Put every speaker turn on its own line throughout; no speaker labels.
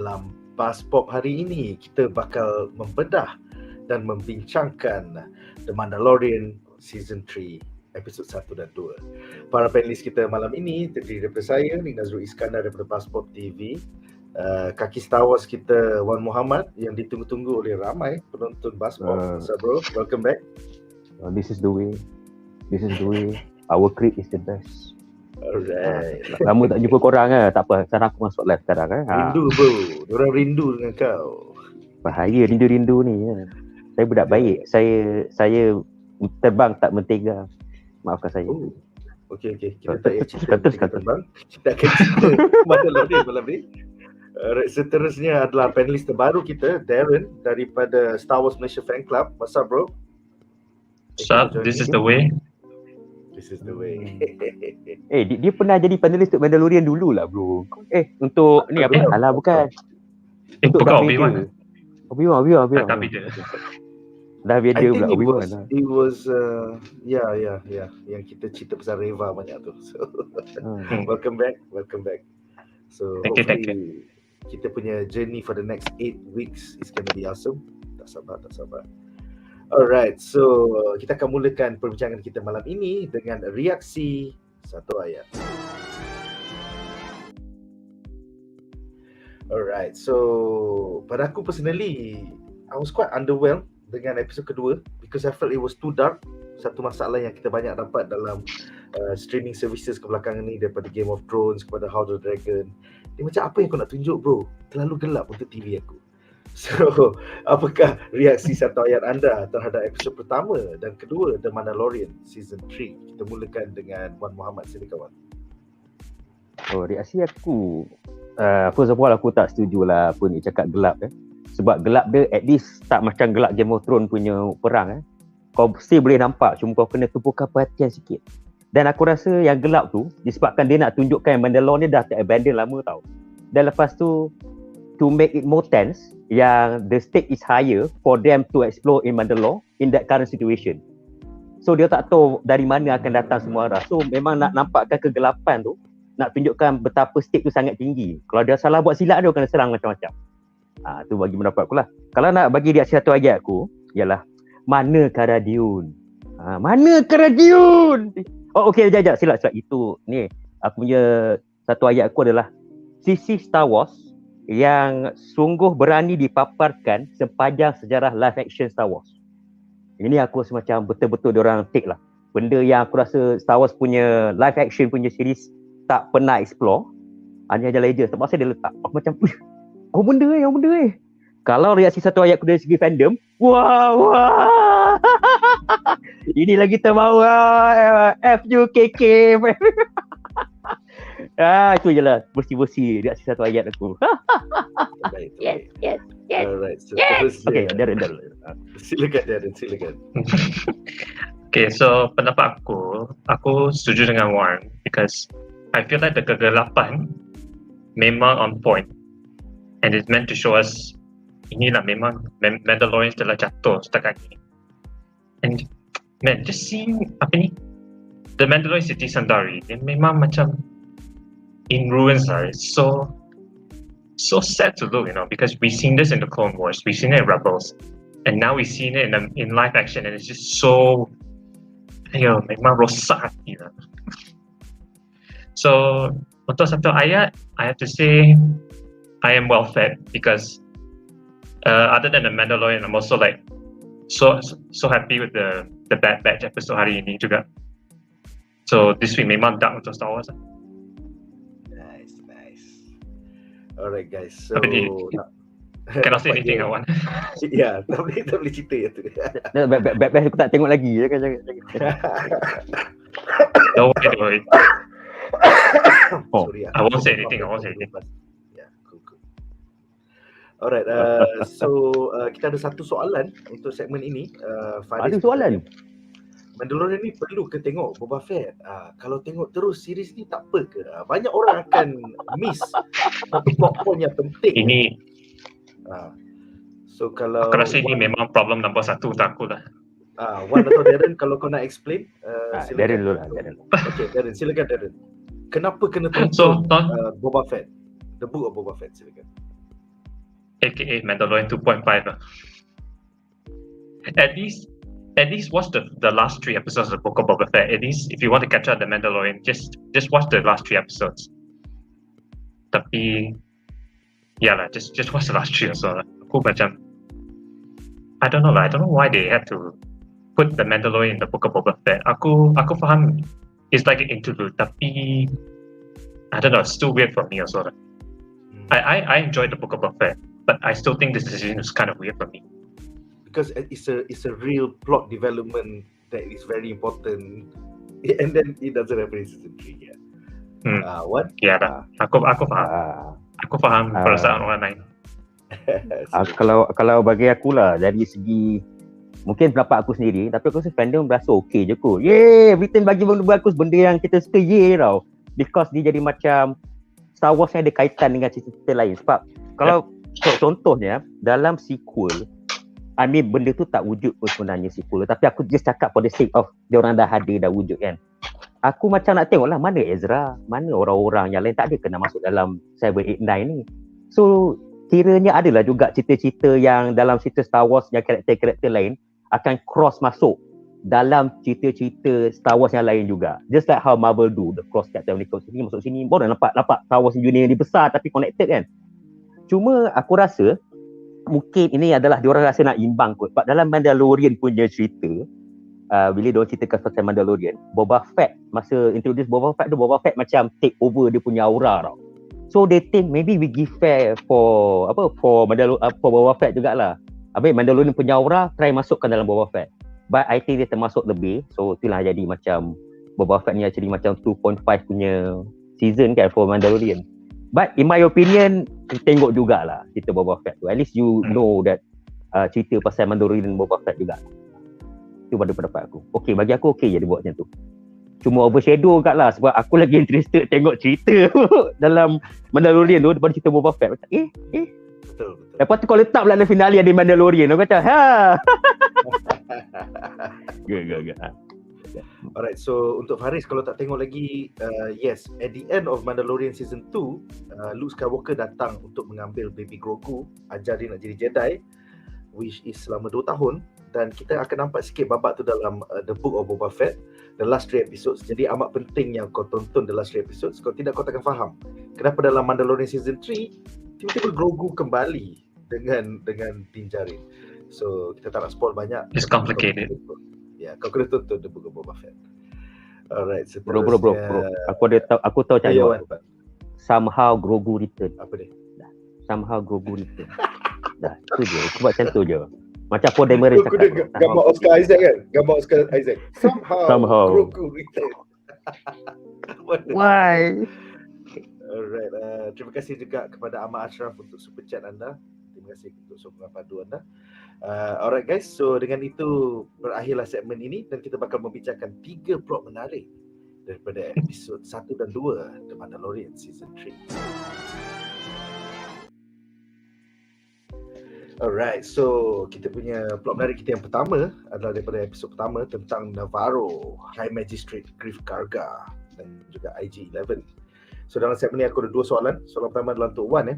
dalam BuzzPop hari ini kita bakal membedah dan membincangkan The Mandalorian Season 3 episod 1 dan 2. Para panelis kita malam ini terdiri daripada saya, Nazrul Iskandar daripada BuzzPopTV, kaki Star Wars kita Wan Muhammad yang ditunggu-tunggu oleh ramai penonton BuzzPop. So bro, welcome back.
This is the way. Our creed is the best.
Alright.
Lama tak jumpa korang kan? Tak apa, sekarang aku masuk live sekarang kan?
Rindu bro, diorang rindu dengan kau.
Bahaya rindu-rindu ni ya. Saya budak baik. Saya terbang tak mentega. Maafkan saya.
Okey. Kita tak payah cerita terbang. Kita akan cerita Mandalorian malam ni. Seterusnya adalah panelis terbaru kita, Djarin daripada Star Wars Malaysia Fan Club. What's up bro?
What's up? This is the way.
This is the way.
Dia pernah jadi panelis untuk Mandalorian dululah bro. Untuk ni apa? Alah bukan. Untuk
bukan Obi-Wan.
Obi-Wan.
Tak beda.
Dah beda pula Obi-Wan.
It was yang kita cerita pasal Reva banyak tu. So welcome back. So
Thank you.
Kita punya journey for the next 8 weeks is going to be awesome. Tak sabar. Alright, so kita akan mulakan perbincangan kita malam ini dengan reaksi satu ayat. Alright, so pada aku personally, I was quite underwhelmed dengan episod kedua because I felt it was too dark. Satu masalah yang kita banyak dapat dalam streaming services kebelakangan ni, daripada Game of Thrones kepada House of Dragon. Dia macam apa yang kau nak tunjuk bro? Terlalu gelap untuk TV aku. So, apakah reaksi satu ayat anda terhadap episod pertama dan kedua The Mandalorian Season 3? Kita mulakan dengan Wan Muhammad, silakan Wan.
Reaksi aku, first of all aku tak setujulah apa ni cakap gelap Sebab gelap dia at least tak macam gelap Game of Thrones punya perang Kau still boleh nampak, cuma kau kena tumpukan perhatian sikit. Dan aku rasa yang gelap tu disebabkan dia nak tunjukkan Mandalore ni dah ter-abandon lama tau. Dan lepas tu, to make it more tense, yang the stake is higher for them to explore in Mandalore in that current situation. So dia tak tahu dari mana akan datang semua arah. So memang nak nampakkan kegelapan tu, nak tunjukkan betapa stake tu sangat tinggi. Kalau dia salah buat silap dia kena serang macam-macam. Tu bagi pendapat aku lah. Kalau nak bagi reaksi satu ayat aku, ialah mana Karadiun? Mana Karadiun? Okey, sekejap. Silap. Itu ni aku punya satu ayat aku adalah sisi Star Wars yang sungguh berani dipaparkan sepanjang sejarah live action Star Wars. Ini aku rasa macam betul-betul diorang take lah. Benda yang aku rasa Star Wars punya live action punya series tak pernah explore, hanya Legenda. Terpaksa dia letak. Aku macam, apa benda eh? Kalau reaksi satu ayat aku dari segi fandom, wah. Ini lagi terbaru FUKK. Itu je lah bersih-bersih reaksi satu ayat aku. Yes.
Alright, so
Okay, Djarin.
Silakan.
Okay, so pendapat aku setuju dengan Warren because I feel like the kegelapan memang on point and it's meant to show us inilah memang Mandalorian telah jatuh setakat ni. And man, just seeing the Mandalorian City Sandari, dia memang macam in ruins lah. It's so sad to look, because we've seen this in the Clone Wars, we've seen it in Rebels, and now we've seen it in live action, and it's just so, memang rosak hati lah. So untuk satu ayat, I have to say I am well fed because other than the Mandalorian, I'm also like so happy with the Bad Batch episode hari ini juga. So this week memang dark untuk Star Wars.
Nice. Alright guys, so
cannot say anything I want.
Ya, tak boleh cerita ya tu.
Bad Batch aku tak tengok lagi. Jangan.
Don't worry.
Sorry,
I won't say anything.
Yeah, cool. Alright, so kita ada satu soalan untuk segmen ini.
Ada soalan?
Mandalorian ni perlu ke tengok Boba Fett? Kalau tengok terus series ni tak apa ke? Banyak orang akan miss satu plot yang penting.
Ini
so kalau
aku rasa ini memang problem nombor 1 untuk aku lah.
Wan atau Djarin, kalau kau nak explain,
Djarin dulu lah.
Okay, Djarin, silakan Djarin. Kenapa kena tonton Boba Fett? The Book of Boba Fett, silakan.
aka Mandalorian 2.5. At least watch the last 3 episodes of Book of Boba Fett. At least if you want to catch up the Mandalorian, just watch the last 3 episodes. Tapi ya lah, just watch the last 3 also lah. Aku macam I don't know why they had to put the Mandalorian in the Book of Boba Fett. Aku faham it's like an interlude, tapi I don't know, it's still weird for me also lah. I enjoyed the Book of Boba Fett, but I still think this decision is kind of weird for me.
Because it's a real plot development that is very important, and then it doesn't happen in season 3 yet. What?
Ya dah, aku faham perasaan orang lain.
Kalau bagi aku lah, dari segi mungkin pendapat aku sendiri, tapi aku rasa fandom berasa okey je kot. Every time bagi benda bagus, benda yang kita suka tau. Because dia jadi macam Star Wars yang ada kaitan dengan cerita-cerita lain. Sebab kalau contohnya dalam sequel, benda tu tak wujud pun sebenarnya sequel, tapi aku just cakap for the sake of dia orang dah wujud kan. Aku macam nak tengok lah mana Ezra, mana orang-orang yang lain, tak ada kena masuk dalam 7, 8, 9 ni. So kiranya adalah juga cerita-cerita yang dalam cerita Star Wars yang karakter-karakter lain akan cross masuk dalam cerita-cerita Star Wars yang lain juga. Just like how Marvel do, the cross Captain America sini masuk sini, baru nampak Star Wars dunia yang besar tapi connected kan. Cuma aku rasa mungkin ini adalah diorang rasa nak imbang kot. Sebab dalam Mandalorian punya cerita, bila diorang ceritakan pasal Mandalorian, Boba Fett, masa introduce Boba Fett tu, Boba Fett macam take over dia punya aura tau. So they think maybe we give fair for Boba Fett jugalah. Mandalorian punya aura try masukkan dalam Boba Fett. But I think dia termasuk lebih. So itulah jadi macam Boba Fett ni actually macam 2.5 punya season kan for Mandalorian. But in my opinion, tengok jugalah cerita Boba Fett tu. At least you know that cerita pasal Mandalorian Boba Fett juga. Itu pada pendapat aku. Okay, bagi aku okay je dia buat macam tu. Cuma overshadow kat lah sebab aku lagi interested tengok cerita dalam Mandalorian tu daripada cerita Boba Fett. Macam
Betul.
Lepas tu kau letak pula dalam finale ada Mandalorian. Aku kata Good.
Alright, so untuk Faris, kalau tak tengok lagi, yes, at the end of Mandalorian season 2, Luke Skywalker datang untuk mengambil baby Grogu, ajar dia nak jadi Jedi, which is selama 2 tahun, dan kita akan nampak sikit babak tu dalam The Book of Boba Fett, the last 3 episodes. Jadi amat penting yang kau tonton the last 3 episodes. Kalau tidak, kau takkan faham kenapa dalam Mandalorian season 3 tiba-tiba Grogu kembali dengan Djarin. So kita tak nak spoil banyak.
It's complicated.
Kau kena tonton The Book of Boba Fett. Alright,
bro. Aku tahu macam mana. Somehow Grogu return.
Apa dia?
Somehow Grogu return. Dah, tu je. Aku buat macam tu je. Macam Paul Dameron cakap.
Gambar Oscar Isaac kan? Gambar Oscar Isaac. Somehow. Grogu return.
Why?
Alright, terima kasih juga kepada Ahmad Ashraf untuk super chat anda. Terima kasih untuk sokongan padu anda. Alright guys, so dengan itu berakhirlah segmen ini dan kita bakal membincangkan 3 plot menarik daripada episod 1 dan 2 The Mandalorian season 3. Alright, so kita punya plot menarik kita yang pertama adalah daripada episod pertama tentang NEVARRO, High Magistrate Greef Karga dan juga IG-11. So dalam segmen ini aku ada 2 soalan. Soalan pertama adalah untuk Wan.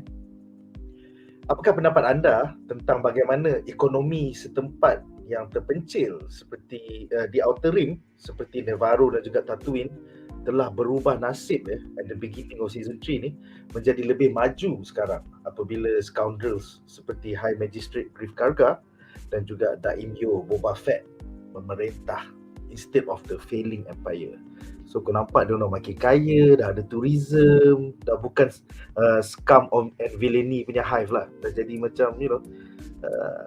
Apakah pendapat anda tentang bagaimana ekonomi setempat yang terpencil seperti di Outer Rim, seperti NEVARRO dan juga Tatooine telah berubah nasib at the beginning of season 3 ni menjadi lebih maju sekarang apabila scoundrels seperti High Magistrate Greef Karga dan juga Daimyo Boba Fett memerintah instead of the failing empire. So kau nampak dia orang makin kaya, dah ada tourism, dah bukan scum and villainy punya hive lah. Dah jadi macam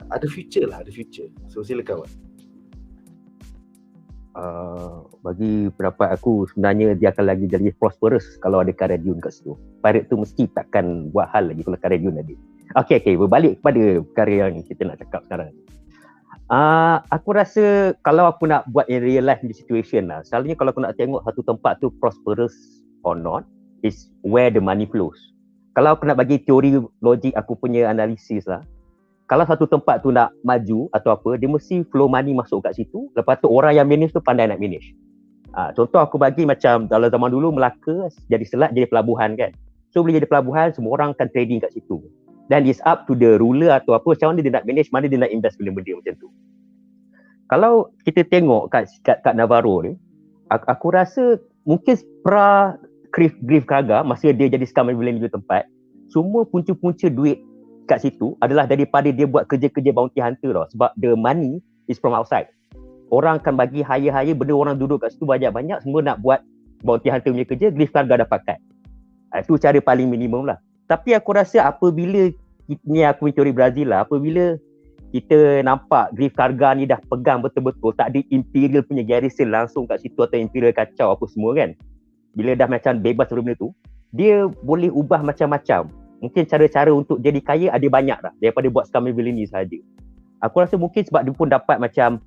ada future. So silakan Wan.
Bagi pendapat aku sebenarnya dia akan lagi jadi prosperous kalau ada Cara Dune kat situ. Pirate tu mesti takkan buat hal lagi kalau Cara Dune ada. Okay, berbalik kepada perkara yang kita nak cakap sekarang. Aku rasa kalau aku nak buat in real life situation lah, selalunya kalau aku nak tengok satu tempat tu prosperous or not is where the money flows. Kalau aku nak bagi teori logik aku punya analisis lah, kalau satu tempat tu nak maju atau apa, dia mesti flow money masuk kat situ. Lepas tu orang yang manage tu pandai nak manage. Contoh aku bagi macam dalam zaman dulu Melaka jadi selat jadi pelabuhan kan. So bila jadi pelabuhan semua orang akan trading kat situ. Dan it's up to the ruler atau apa, macam mana dia nak manage, mana dia nak invest benda-benda macam tu. Kalau kita tengok kat NEVARRO ni, aku rasa mungkin Greef Karga, masa dia jadi scam villain di tempat, semua punca-punca duit kat situ adalah daripada dia buat kerja-kerja bounty hunter tau. Sebab the money is from outside. Orang akan bagi hire benda, orang duduk kat situ banyak-banyak, semua nak buat bounty hunter punya kerja, Greef Karga dapatkan. Itu cara paling minimum lah. Tapi aku rasa apabila, ni aku punya teori Brazil lah, apabila kita nampak Greef Karga ni dah pegang betul-betul, tak ada Imperial punya garrison langsung kat situ atau Imperial kacau apa semua kan. Bila dah macam bebas dari benda tu, dia boleh ubah macam-macam. Mungkin cara-cara untuk jadi kaya ada banyak dah daripada buat scam villain ni sahaja. Aku rasa mungkin sebab dia pun dapat macam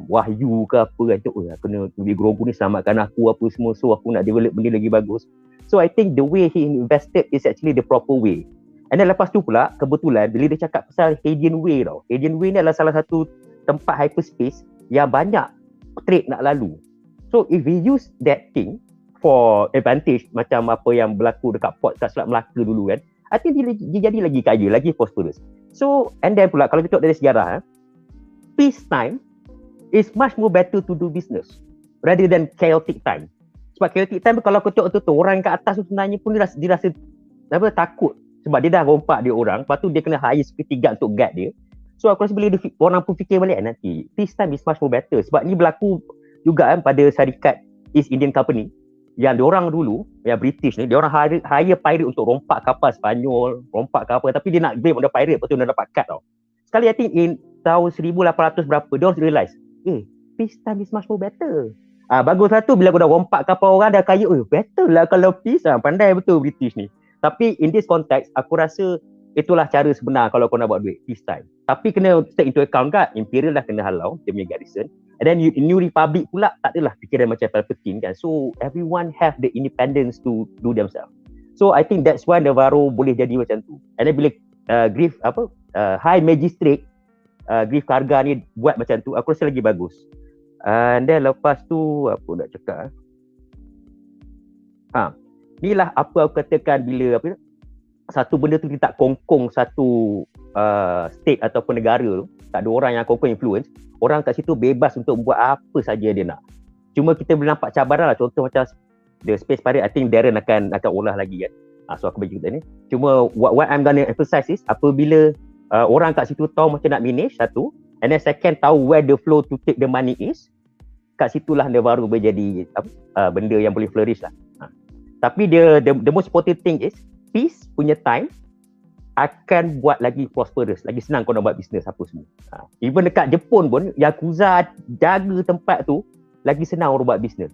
wahyu ke apa kan, kena lebih grogu ni selamatkan aku apa semua, so aku nak develop benda lagi bagus. So I think the way he invested is actually the proper way. And then lepas tu pula, kebetulan bila dia cakap pasal Hadean Way tau. Hadean Way ni adalah salah satu tempat hyperspace yang banyak trade nak lalu. So if we use that thing for advantage, macam apa yang berlaku dekat port kat Selat Melaka dulu kan, I think dia jadi lagi kaya, lagi prosperous. So, and then pula kalau kita tengok dari sejarah, peace time is much more better to do business rather than chaotic time. Sebab chaotic time kalau kau tengok tu orang kat atas tu sebenarnya pun dia rasa takut. Sebab dia dah rompak dia orang, lepas tu dia kena hire sepertiga untuk guard dia. So aku rasa bila orang pun fikir balik nanti, peace time is much more better. Sebab ni berlaku juga kan pada syarikat East Indian Company, yang diorang dulu, yang British ni, diorang hire pirate untuk rompak kapal Spanyol, rompak kapal, tapi dia nak blame on the pirate, lepas tu dia dapat cut tau. Sekali I think in tahun 1800 berapa, diorang realise, peace time is much more better. Baguslah tu bila aku dah rompak kapal orang, dah kaya, better lah kalau peace, pandai betul British ni. Tapi in this context, aku rasa itulah cara sebenar kalau kau nak buat duit, peace time. Tapi kena take into account kan, Imperial dah kena halau, dia punya garrison. And then New Republic pula tak adalah fikiran macam Palpatine kan. So everyone have the independence to do themselves. So I think that's why NEVARRO boleh jadi macam tu. And then bila Greef High Magistrate Greef Karga ni buat macam tu, aku rasa lagi bagus. And then lepas tu apa nak cakap? Inilah apa aku katakan bila satu benda tu kita tak kongkong satu state ataupun negara tu, tak ada orang yang kongkong influence, orang kat situ bebas untuk buat apa saja dia nak. Cuma kita boleh nampak cabaran lah, contoh macam the Space Pirate, I think Djarin akan olah lagi kan. So aku bagi kita ni. Cuma what I'm gonna emphasize is apabila orang kat situ tahu macam nak manage satu, and then second tahu where the flow to take the money is, kat situlah NEVARRO boleh jadi benda yang boleh flourish lah. Tapi the most important thing is peace punya time akan buat lagi prosperous, lagi senang kau nak buat bisnes apa semua. Even dekat Jepun pun, Yakuza jaga tempat tu, lagi senang orang buat bisnes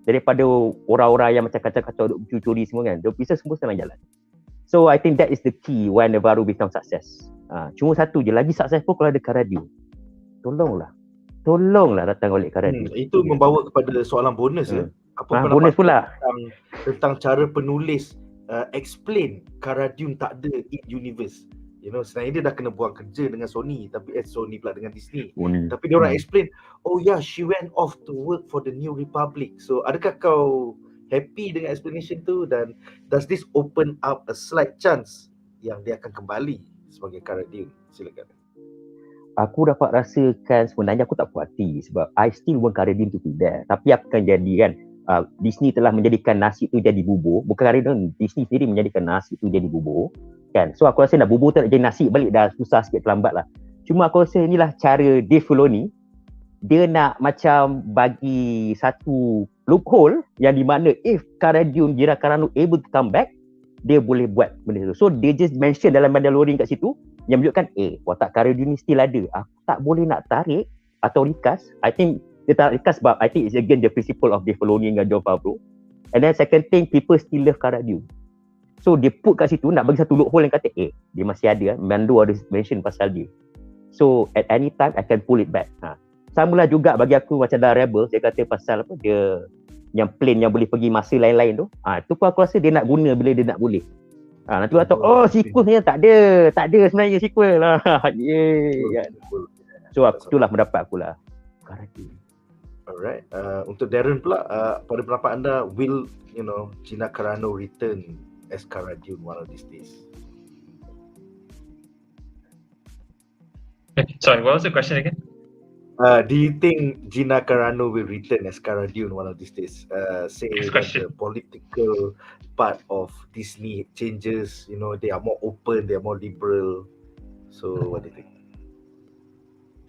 daripada orang-orang yang macam kacau-kacau duk curi-curi semua kan. Bisnes semua senang jalan. So I think that is the key when NEVARRO become success. Cuma satu je, lagi successful kalau ada Karadio. Tolonglah datang balik Karadio.
Itu membawa kepada soalan bonus apa
bonus pula
tentang cara penulis explain Karadio tak ada in universe. Sebenarnya dia dah kena buang kerja dengan Sony, tapi Sony pula dengan Disney. Tapi dia orang explain, she went off to work for the New Republic. So adakah kau happy dengan explanation tu, dan does this open up a slight chance yang dia akan kembali sebagai Karadio? Silakan.
Aku dapat rasakan sebenarnya aku tak puas hati sebab I still want Karadio to be there. Tapi apa akan jadi kan? Disney telah menjadikan nasi tu jadi bubur. Bukan Karadio, Disney sendiri menjadikan nasi tu jadi bubur kan. So aku rasa nak bubur tu nak jadi nasi balik dah susah sikit, terlambat lah. Cuma aku rasa inilah cara Dave Filoni. Dia nak macam bagi satu loophole yang di mana if Karadio Jirakarano able to come back, dia boleh buat benda tu. So dia just mention dalam Mandalorian kat situ yang menunjukkan watak Karadio ni still ada. Aku tak boleh nak tarik atau rikas. I think dia tak rikas sebab I think it's again the principle of Dave Filoni dengan Jon Favreau. And then second thing, people still love Karadio. So dia put kat situ nak bagi satu loophole yang kata dia masih ada, Mando ada mention pasal dia. So at any time I can pull it back. Samalah juga bagi aku macam dalam Rebels, dia kata pasal dia yang plane yang boleh pergi masa lain-lain tu. Itu pun aku rasa dia nak guna bila dia nak boleh. Nanti orang tahu sequel sebenarnya tak ada sebenarnya sequel lah. Kan. So itulah pendapat aku lah. Karadio.
Alright. Untuk Djarin pula, pada pendapat anda, will Gina Carano return as Karadio one of these days?
Sorry, what was the question again?
Do you think Gina Carano will return as Cara Dune one of these days? Say
Next
that
question.
the political part of Disney changes, they are more open, they are more liberal. So what do you think?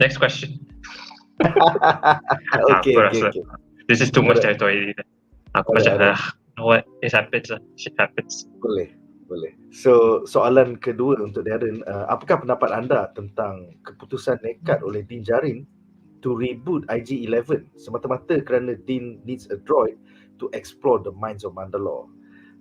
Next question.
Okay.
This is too much
Alright.
territory. Aku
Alright.
macam, you know what? It happens. Shit happens.
Boleh. So soalan kedua untuk Darren, apakah pendapat anda tentang keputusan nekat oleh Djarin to reboot IG-11 semata-mata kerana Din needs a droid to explore the minds of Mandalore?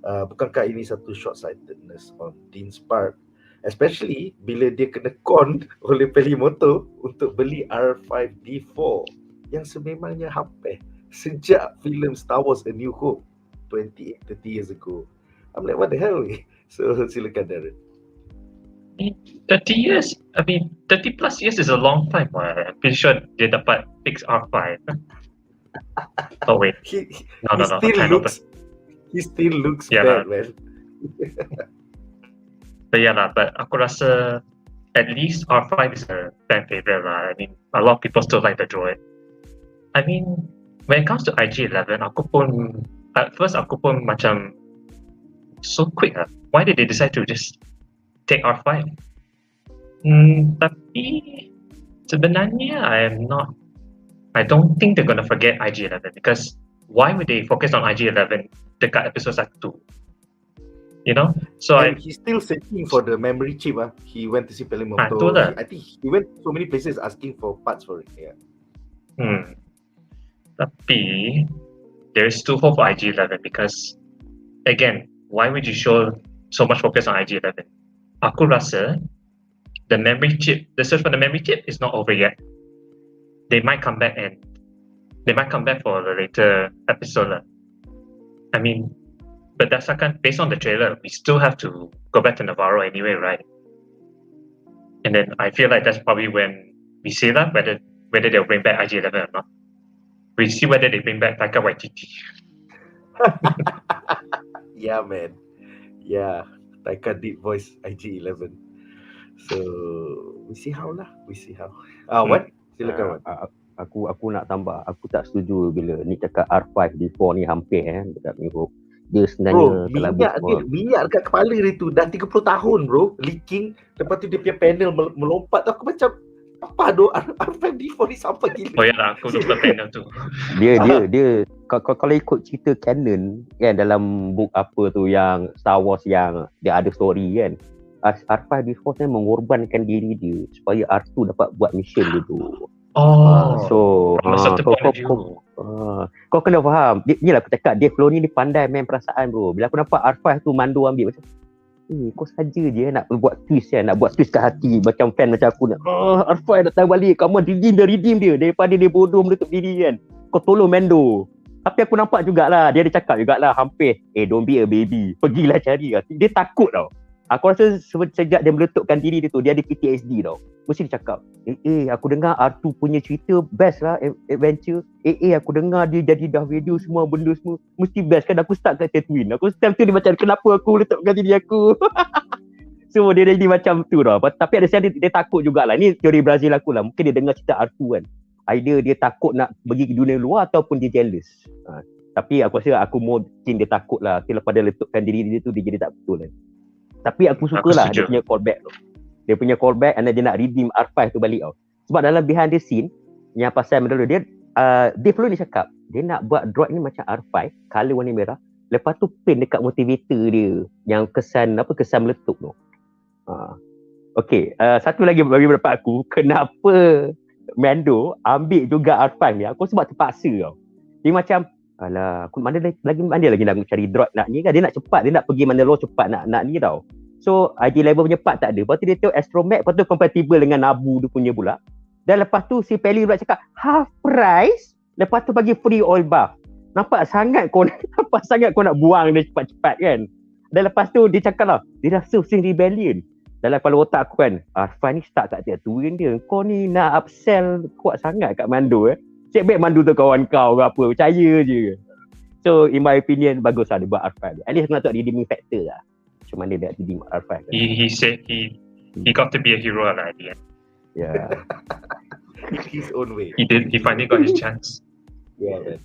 Bukankah ini satu short-sightedness on Din's part, especially bila dia kena con oleh Pelimoto untuk beli R5D4 yang sememangnya hampir sejak filem Star Wars A New Hope 30 years ago. I'm like, what the hell? So silakan Darren.
30 years? I mean, 30 plus years is a long time. I'm pretty sure dia dapat fix R5. Oh wait. No.
He still looks
Yeah,
bad, man.
But aku rasa at least R5 is a fan favorite lah. I mean, a lot of people still like the droid. I mean, when it comes to IG-11, at first aku pun macam so quick lah. Why did they decide to just take R5? Tapi sebenarnya I don't think they're gonna forget IG-11 because why would they focus on IG-11 dekat episode 1? So
and he's still searching for the memory chip. He went to see Pelimoto.
Itulah.
I think he went so many places asking for parts for it. Yeah.
Tapi there is still hope for IG-11 because again, why would you show so much focus on IG-11? Aku rasa the search for the memory chip is not over yet. They might come back for the later episode lah. I mean, berdasarkan based on the trailer, we still have to go back to Nevarro anyway, right? And then I feel like that's probably when we see that whether they'll bring back IG-11 or not. We see whether they bring back Taika Waititi.
Yeah, man. Yeah, Taika did voice IG-11. So we see how. Wan, silakan Wan.
Aku nak tambah. Aku tak setuju bila ni cakap R5D4 ni hampir dekat Europe. Dia sebenarnya
minyak dekat kepala dia tu dah 30 tahun bro, leaking. Lepas tu dia punya panel melompat tu, aku macam apa doh R5D4 ni sampai gila.
Oh ya lah, aku lupa panel tu.
Dia kalau ikut cerita canon kan, dalam book apa tu yang Star Wars yang dia ada story kan, R5D4 ni mengorbankan diri dia supaya R2 dapat buat mission dia tu. Kau kena faham. Inilah aku cakap, Dave Filoni ni pandai main perasaan bro. Bila aku nampak R5 tu Mando ambil macam kau saja je nak buat twist kan, nak buat twist kat hati macam fan macam aku nak R5 datang balik, kamu redeem dia daripada dia bodoh menutup diri kan. Kau tolong Mando. Tapi aku nampak jugalah dia ada cakap jugalah hampir don't be a baby, pergilah cari lah. Dia takut tau. Aku rasa sejak dia meletupkan diri dia tu, dia ada PTSD tau. Mesti dia cakap aku dengar R2 punya cerita best lah, adventure. Aku dengar dia jadi dah video semua benda semua mesti best kan. Aku start kat Tatooine. Aku start tu dia macam kenapa aku letupkan diri aku. So dia jadi macam tu tau. Tapi ada sekali dia takut jugalah. Ni teori Brazil aku lah. Mungkin dia dengar cerita R2 kan, either dia takut nak pergi ke dunia luar ataupun dia jealous. Tapi aku rasa aku mungkin dia takut lah. Lepas dia letupkan diri dia tu, dia jadi tak betul kan. Tapi aku sukalah dia punya callback tu. Dia punya callback and dia nak redeem R5 tu balik tau. Sebab dalam behind the scene yang pasal Mandalore dia Filoni cakap dia nak buat droid ni macam R5, color warna merah. Lepas tu paint dekat motivator dia yang kesan meletup tu. Okay, satu lagi bagi pendapat aku, kenapa Mando ambil juga R5 ni? Aku sebab terpaksa tau. Dia macam alah, aku mana lagi nak cari droid nak ni kan. Dia nak cepat, dia nak pergi Mandalore cepat nak ni tau. So IG-11 punya part tak ada. Lepas tu dia tengok astromech, lepas tu compatible dengan Nabu dia punya pula. Dan lepas tu si Peli pula cakap half price, lepas tu bagi free oil bath. Nampak sangat kau nak buang dia cepat-cepat kan. Dan lepas tu dia cakap lah, dia dah surfing rebellion. Dalam kepala otak aku kan, Arfan ni start kat Tatooine dia. Kau ni nak upsell kuat sangat kat Mando Cek baik Mando tu kawan kau ke apa, percaya je. So in my opinion, bagus lah dia buat Arfan. At least aku nak tengok redeeming factor lah. Macam mana dia redeem Arfan.
He said he got to be a hero lah at the end.
Yeah.
His own way.
He finally got his chance.
Yeah, man.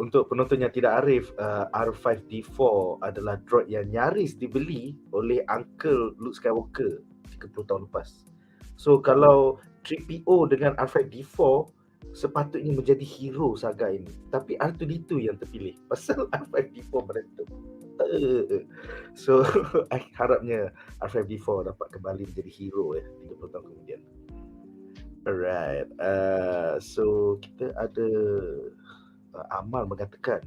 Untuk penonton yang tidak arif, R5D4 adalah droid yang nyaris dibeli oleh Uncle Luke Skywalker 30 tahun lepas. So kalau 3PO dengan R5D4 sepatutnya menjadi hero saga ini, tapi R2D2 yang terpilih pasal R5D4 berantem. So harapnya R5D4 dapat kembali menjadi hero 30 tahun kemudian. Alright, so kita ada Amal mengatakan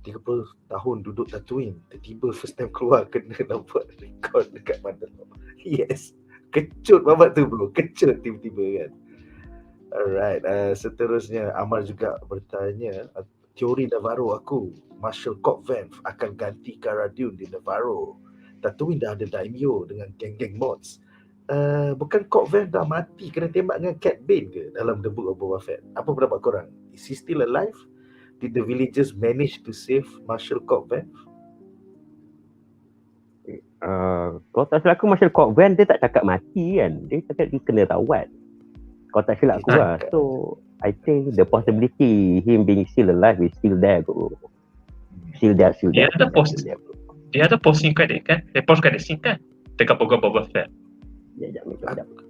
30 tahun duduk Tatooine, tiba-tiba first time keluar kena nampak record dekat Mandalore. Yes, kecut babat tu bro, kecut tiba-tiba kan. Alright, seterusnya Amal juga bertanya, teori NEVARRO aku, Marshal Cobb Vanth akan ganti Cara Dune di NEVARRO. Tatooine dah ada daimyo dengan geng-geng mods. Bukan Cobb Vanth dah mati kena tembak dengan Cat Bane ke dalam The Book of Boba Fett? Apa pendapat korang? Is he still alive? Did the villagers manage to save Marshal Cobb Vanth?
Kalau tak silap aku, Marshal Cobb Vanth dia tak cakap mati kan. Dia cakap dia kena rawat. Kalau tak silap aku lah. So I think the possibility him being still alive is still there bro. Still there.
Dia ada posting credit kan? Dia post credit scene kan? Dekat Book of Boba Fett.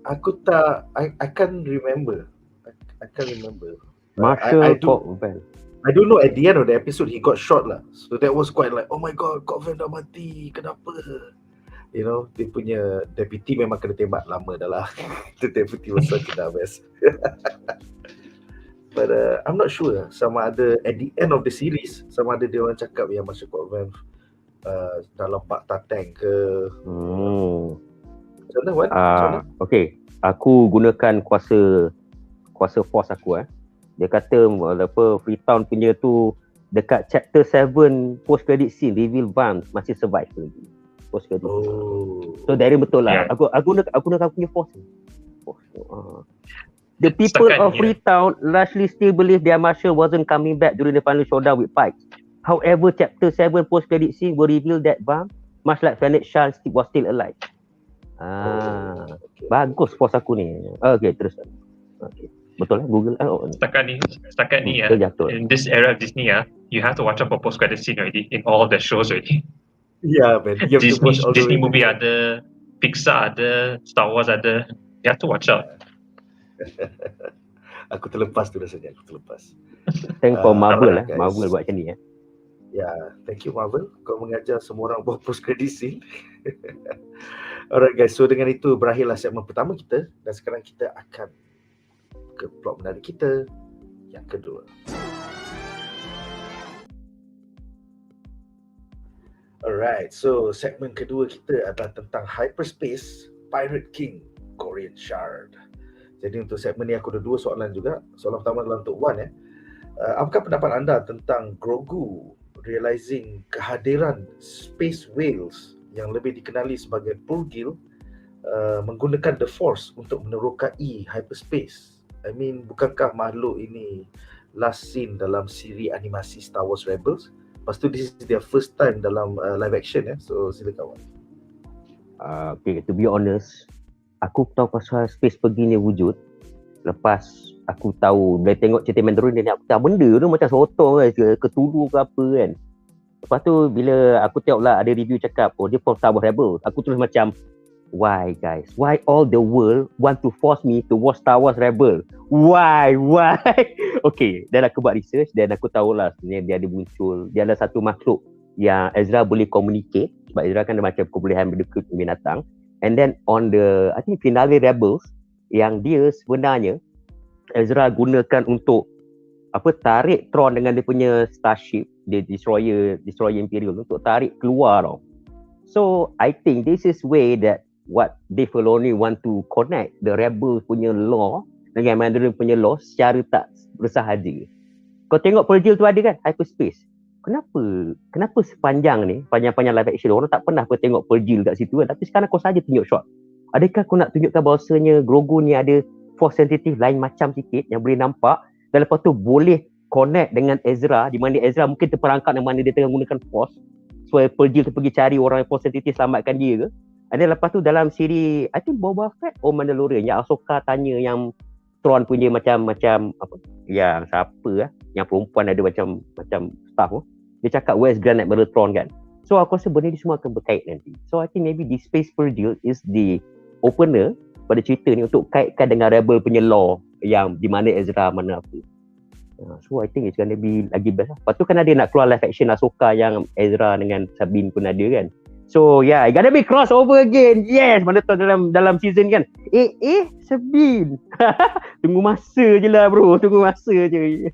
Aku tak, I can't remember. I can't remember.
Marshal Cobb Vanth.
I don't know, at the end of the episode he got shot lah. So that was quite like, oh my god, Cobb Vanth dah mati, kenapa? You know, dia punya deputy memang kena tembak lama dah lah. The deputy was such a dumbass. But I'm not sure sama ada at the end of the series, sama ada dia orang cakap yang Marshal Cobb Vanth dalam Pak Tatang ke. Macam mana Wan?
Okay, aku gunakan kuasa force aku Dia kata Freetown punya tu dekat chapter 7 post credit scene reveal Vance masih survive lagi. Post credit. So dari betul lah. Aku guna aku punya force. The people of Freetown largely still believe their marshal wasn't coming back during the final showdown with Pike. However, chapter 7 post credit scene will reveal that Vance, much like Fennec Shan, was still alive. Okay. Bagus force aku ni. Okay, terus. Okay. Betul lah Google.
Setakat ni in this era of Disney you have to watch out for post credit scene already in all the shows already.
Yeah, man.
Disney movie ada, Pixar ada, Star Wars ada. You have to watch out.
Aku terlepas tu rasanya,
Thank for Marvel Marvel buat macam ni
thank you Marvel. Kau mengajar semua orang buat post credit scene. Alright guys, so dengan itu berakhirlah segmen pertama kita dan sekarang kita akan ke plot menarik kita yang kedua. Alright, so segmen kedua kita adalah tentang Hyperspace, Pirate King, Gorian Shard. Jadi untuk segmen ni aku ada dua soalan juga. Soalan pertama adalah untuk Wan apakah pendapat anda tentang Grogu realizing kehadiran space whales yang lebih dikenali sebagai Purgil menggunakan the Force untuk menerokai hyperspace? I mean, bukankah makhluk ini last seen dalam siri animasi Star Wars Rebels? Lepas tu this is their first time dalam live action So silakan Wan.
Okay, to be honest, aku tahu pasal space pergi ni wujud lepas aku tahu bila tengok cerita Mandalorian ni, aku tahu benda tu macam sotong ketulu ke apa kan. Lepas tu bila aku tengok lah ada review cakap dia from Star Wars Rebels, aku terus macam why guys? Why all the world want to force me to watch Star Wars Rebel? Why? Okay, dan aku buat research dan aku tahulah sebenarnya dia ada muncul, dia adalah satu makhluk yang Ezra boleh communicate sebab Ezra kan ada macam kebolehan berdekut binatang. And then on the I think finale Rebels yang dia sebenarnya Ezra gunakan untuk tarik Tron dengan dia punya starship, dia destroyer Imperial untuk tarik keluar tau. So I think this is way that what Dave Filoni want to connect the Rebel punya law dengan Mandalorian punya law secara tak bersahaja. Kau tengok Purgil tu ada kan, hyperspace. Kenapa sepanjang ni, panjang-panjang live action orang tak pernah tengok Purgil kat situ kan, tapi sekarang kau saja tunjuk shot. Adakah kau nak tunjukkan bahawasanya Grogu ni ada force sensitive lain macam sikit yang boleh nampak dan lepas tu boleh connect dengan Ezra, di mana Ezra mungkin terperangkap di mana dia tengah gunakan force, so Purgil tu pergi cari orang yang force sensitive selamatkan dia ke? And then lepas tu dalam siri I think Boba Fett Mandalorian yang Ahsoka tanya yang Tron punya macam apa yang siapa yang perempuan ada macam staff tu. Dia cakap where's Grand Admiral Tron kan. So aku rasa benda ni semua akan berkait nanti. So I think maybe this Space Perdial is the opener pada cerita ni untuk kaitkan dengan Rebel punya law yang di mana Ezra mana apa. So I think it's gonna be lagi best lah. Lepas tu kan ada nak keluar live action Ahsoka yang Ezra dengan Sabine pun ada kan. So yeah, it gonna be crossover again. Yes, mana tahu dalam season kan. Sabine. Tunggu masa je lah bro, tunggu masa je.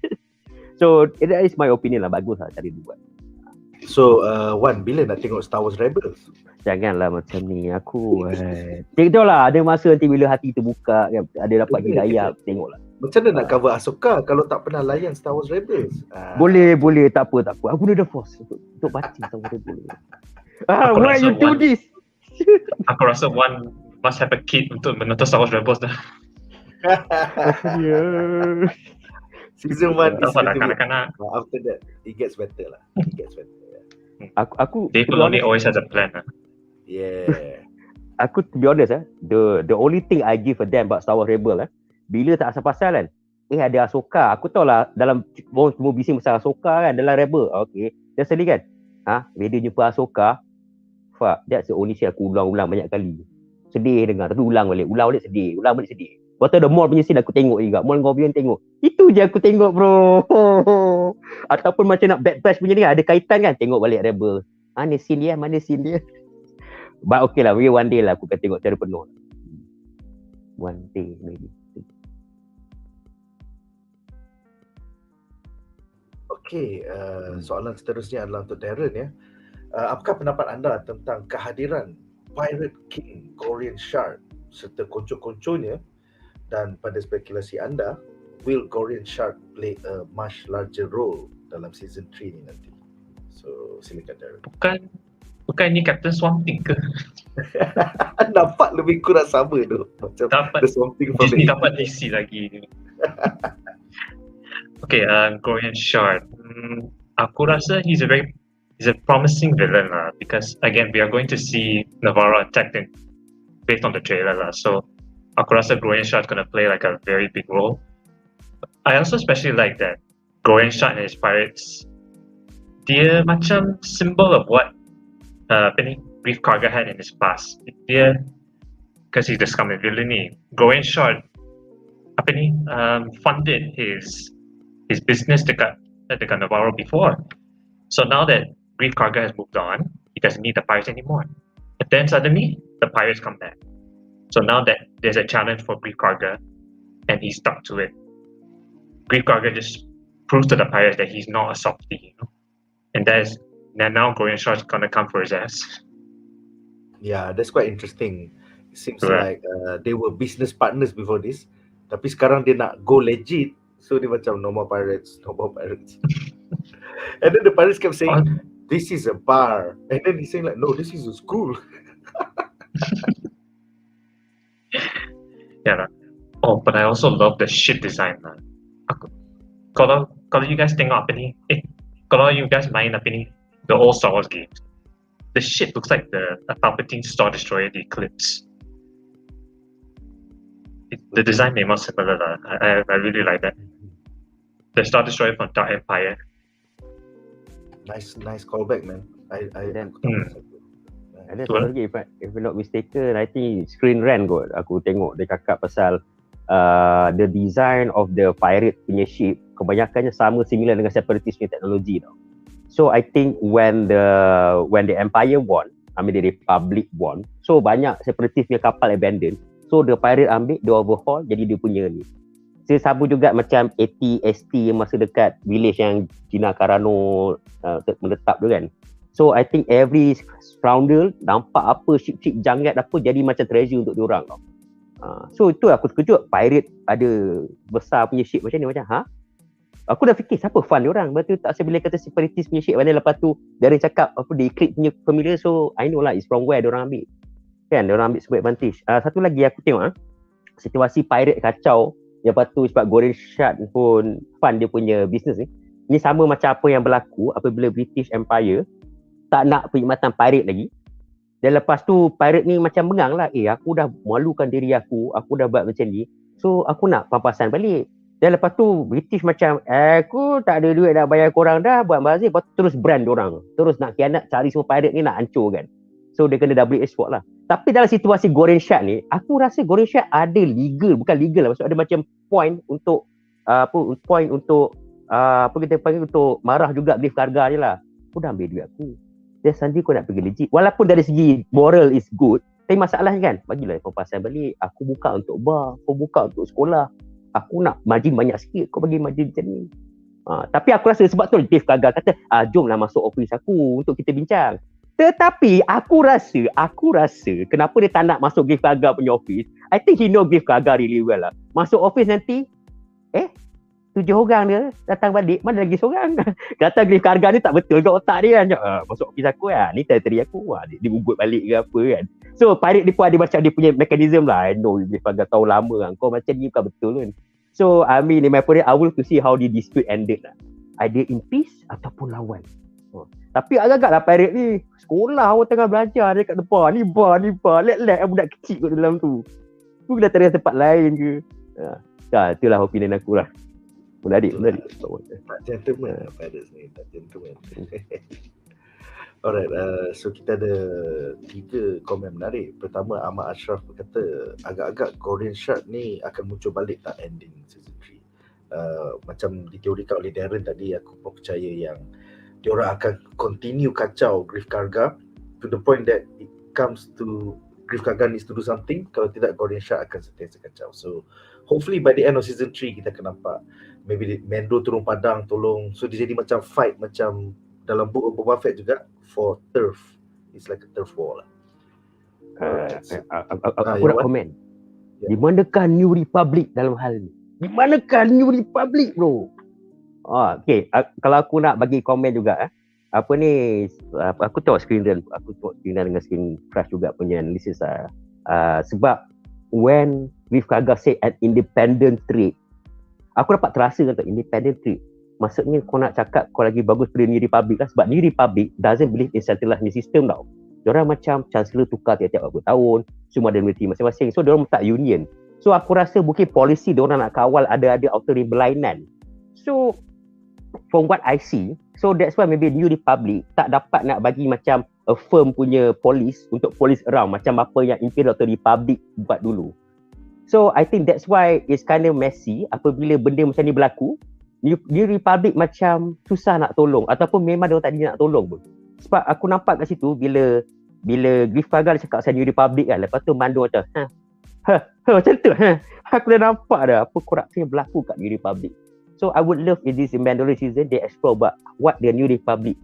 So that is my opinion lah, bagus lah cari buat.
So Wan, bila nak tengok Star Wars Rebels?
Janganlah macam ni. Aku tengok lah, ada masa nanti bila hati terbuka kan, ada dapat hidayah, tengoklah.
Macam mana nak cover Ahsoka kalau tak pernah layan Star Wars Rebels?
Boleh, tak apa. Aku guna The Force untuk baca Star Wars Rebels. Why you do this?
Aku rasa Wan must have a kid untuk menonton Star Wars Rebels dah.
Season 1 is
kanak-kanak.
After that, it gets better lah.
Aku
Dave Filoni always has a plan lah.
Yeah.
Aku to be honest the only thing I give a damn about Star Wars Rebel bila tak asal-pasal kan ada Ahsoka. Aku tahu lah dalam semua bising pasal Ahsoka kan dalam Rebel. Okay, dan sekali kan bila dia jumpa Ahsoka, fuck, that's the only scene aku ulang-ulang banyak kali. Sedih dengar, tapi ulang balik sedih. Lepas tu ada Maul punya scene aku tengok juga. Maul dengan Gorian tengok. Itu je aku tengok bro. Ataupun macam nak Bad Batch punya ni ada kaitan kan, tengok balik Rebel. Mana scene dia. But okay lah, maybe one day lah aku akan tengok secara penuh. One day maybe.
Okay, soalan seterusnya adalah untuk Djarin ya. Apakah pendapat anda tentang kehadiran Pirate King Gorian Shark serta konco-konconya, dan pada spekulasi anda, will Gorian Shark play a much larger role dalam season 3 ni nanti? So silakan Djarin.
Bukan ni Captain Swamp Thing ke?
Nampak lebih kurang sama tu. Macam
dapat
The Swamp Thing from
Disney dapat DC lagi ni. Okay, Gorian Shark. Aku rasa he's a promising villain lah, because again we are going to see NEVARRO attack based on the trailer lah. So aku rasa Gorian Shark gonna play like a very big role. I also especially like that Gorian Shark and his pirates, dia macam symbol of what Greef Karga had in his past. Dia, because he's the scum and villainy, Gorian Shark funded his business dekat NEVARRO before. So now that Greef Karga has moved on, he doesn't need the pirates anymore. But then suddenly the pirates come back. So now that there's a challenge for Greef Karga and he's stuck to it, Greef Karga just proves to the pirates that he's not a softie, and now Gorian Shark's gonna come for his ass.
Yeah, that's quite interesting. It seems like they were business partners before this, tapi sekarang dia nak go legit, so dia macam no more pirates. And then the pirates kept saying, this is a bar, and then he's saying like, no, this is a school.
Yeah. Oh, but I also love the ship design lah. Kalau you guys tengok kalau you guys main the old Star Wars games, the ship looks like a Palpatine Star Destroyer, the Eclipse. The design memang similar lah. I really like that. The Star Destroyer from Dark Empire.
Nice callback, man.
And then satu lagi, if I'm not mistaken, I think Screen Rant kot aku tengok dia cakap pasal the design of the pirate punya ship kebanyakannya sama similar dengan separatist punya teknologi tau. So I think when the Empire won, the Republic won, so banyak separatist punya kapal abandoned. So the pirate ambil, dia overhaul, jadi dia punya ni. Sama juga macam AT-ST yang masa dekat village yang Gina Carano menetap tu kan. So I think every scoundrel nampak apa ship-ship jangat apa jadi macam treasure untuk diorang tau. So itu aku terkejut, pirate ada besar punya ship macam ni, macam aku dah fikir siapa fun diorang. Lepas tu tak saya bila kata separatist punya ship, mana lepas tu Djarin cakap apa the Eclipse punya familiar, so I know lah it's from where diorang ambil. Kan diorang ambil sebuah advantage. Satu lagi aku tengok situasi pirate kacau. Lepas tu sebab Gorian Shark pun fund dia punya bisnes ni. Ini sama macam apa yang berlaku apabila British Empire tak nak perkhidmatan pirate lagi. Dan lepas tu pirate ni macam bengang lah. Aku dah malukan diri aku dah buat macam ni. So aku nak pampasan balik. Dan lepas tu British macam aku tak ada duit nak bayar korang dah buat bazir. Lepas tu terus brand dorang. Terus nak kianat cari semua pirate ni nak hancurkan. So dia kena double export lah. Tapi dalam situasi Gorian Shark ni, aku rasa Gorian Shark ada legal, bukan legal lah. Maksud ada macam point untuk apa kita panggil untuk marah juga Greef Karga je lah. Aku dah ambil duit aku. Dan sendiri kau nak pergi legit. Walaupun dari segi moral is good, tapi masalahnya kan, bagilah pampasan balik. Aku buka untuk bar, kau buka untuk sekolah. Aku nak margin banyak sikit, kau bagi margin macam ni. Tapi aku rasa sebab tu Greef Karga kata, jomlah masuk office aku untuk kita bincang. Tetapi aku rasa kenapa dia tak nak masuk Greef Karga punya office. I think he know Greef Karga really well lah. Masuk office nanti, 7 orang dia datang balik, mana lagi seorang. Kata Greef Karga ni tak betul ke otak dia kan. Masuk office aku ni teritori aku. Dia ubut balik ke apa kan. So pirate dia pun ada macam dia punya mechanism lah. I know Greef Karga tahu lama kan. Kau macam ni bukan betul kan. So I mean in my opinion, I will to see how the dispute ended lah. Either in peace ataupun lawan. Tapi agak-agak lah pirate ni. Sekolah orang tengah belajar dekat depan. Ni bar. Let budak kecil kat dalam tu. Tu dah terus tempat lain ke. Itulah opinion aku lah. Menarik.
Tak gentleman pirates ni, tak gentleman. Alright, so kita ada 3 komen menarik. Pertama, Ahmad Ashraf berkata agak-agak Gorian Shark ni akan muncul balik tak ending season 3. Macam diteorikan oleh Djarin tadi, aku pun percaya yang diorang akan continue kacau Greef Karga to the point that it comes to Greef Karga needs to do something. Kalau tidak, Gorian Shark akan sentiasa kacau. So hopefully by the end of season 3 kita akan nampak maybe Mando turun padang tolong. So dia jadi macam fight macam dalam book of Boba Fett juga for turf. It's like a turf war lah.
Aku nak komen. Di manakah New Republic dalam hal ni? Di manakah New Republic bro? Okay, kalau aku nak bagi komen juga apa ni, aku tengok screen real, aku tengok screen real dengan screen crash juga punya analisis sebab when Greef Karga said an independent trade, aku dapat terasa kata independent trade maksudnya kau nak cakap kau lagi bagus pada New Republic lah, sebab New Republic doesn't believe in centralized system tau. Diorang macam chancellor tukar tiap-tiap beberapa tahun, semua ada military masing-masing, so diorang tak union. So aku rasa mungkin polisi diorang nak kawal ada outer berlainan. So from what I see, so that's why maybe New Republic tak dapat nak bagi macam a firm punya polis untuk polis around macam apa yang Imperial Republic buat dulu. So I think that's why it's kind of messy apabila benda macam ni berlaku. New Republic macam susah nak tolong ataupun memang dia tak nak tolong pun. Sebab aku nampak kat situ bila Greef Karga cakap pasal New Republic kan, lepas tu Mando macam macam tu aku dah nampak dah apa korupsi yang berlaku kat New Republic. So I would love in this Mandalorian season they explore about what the New Republic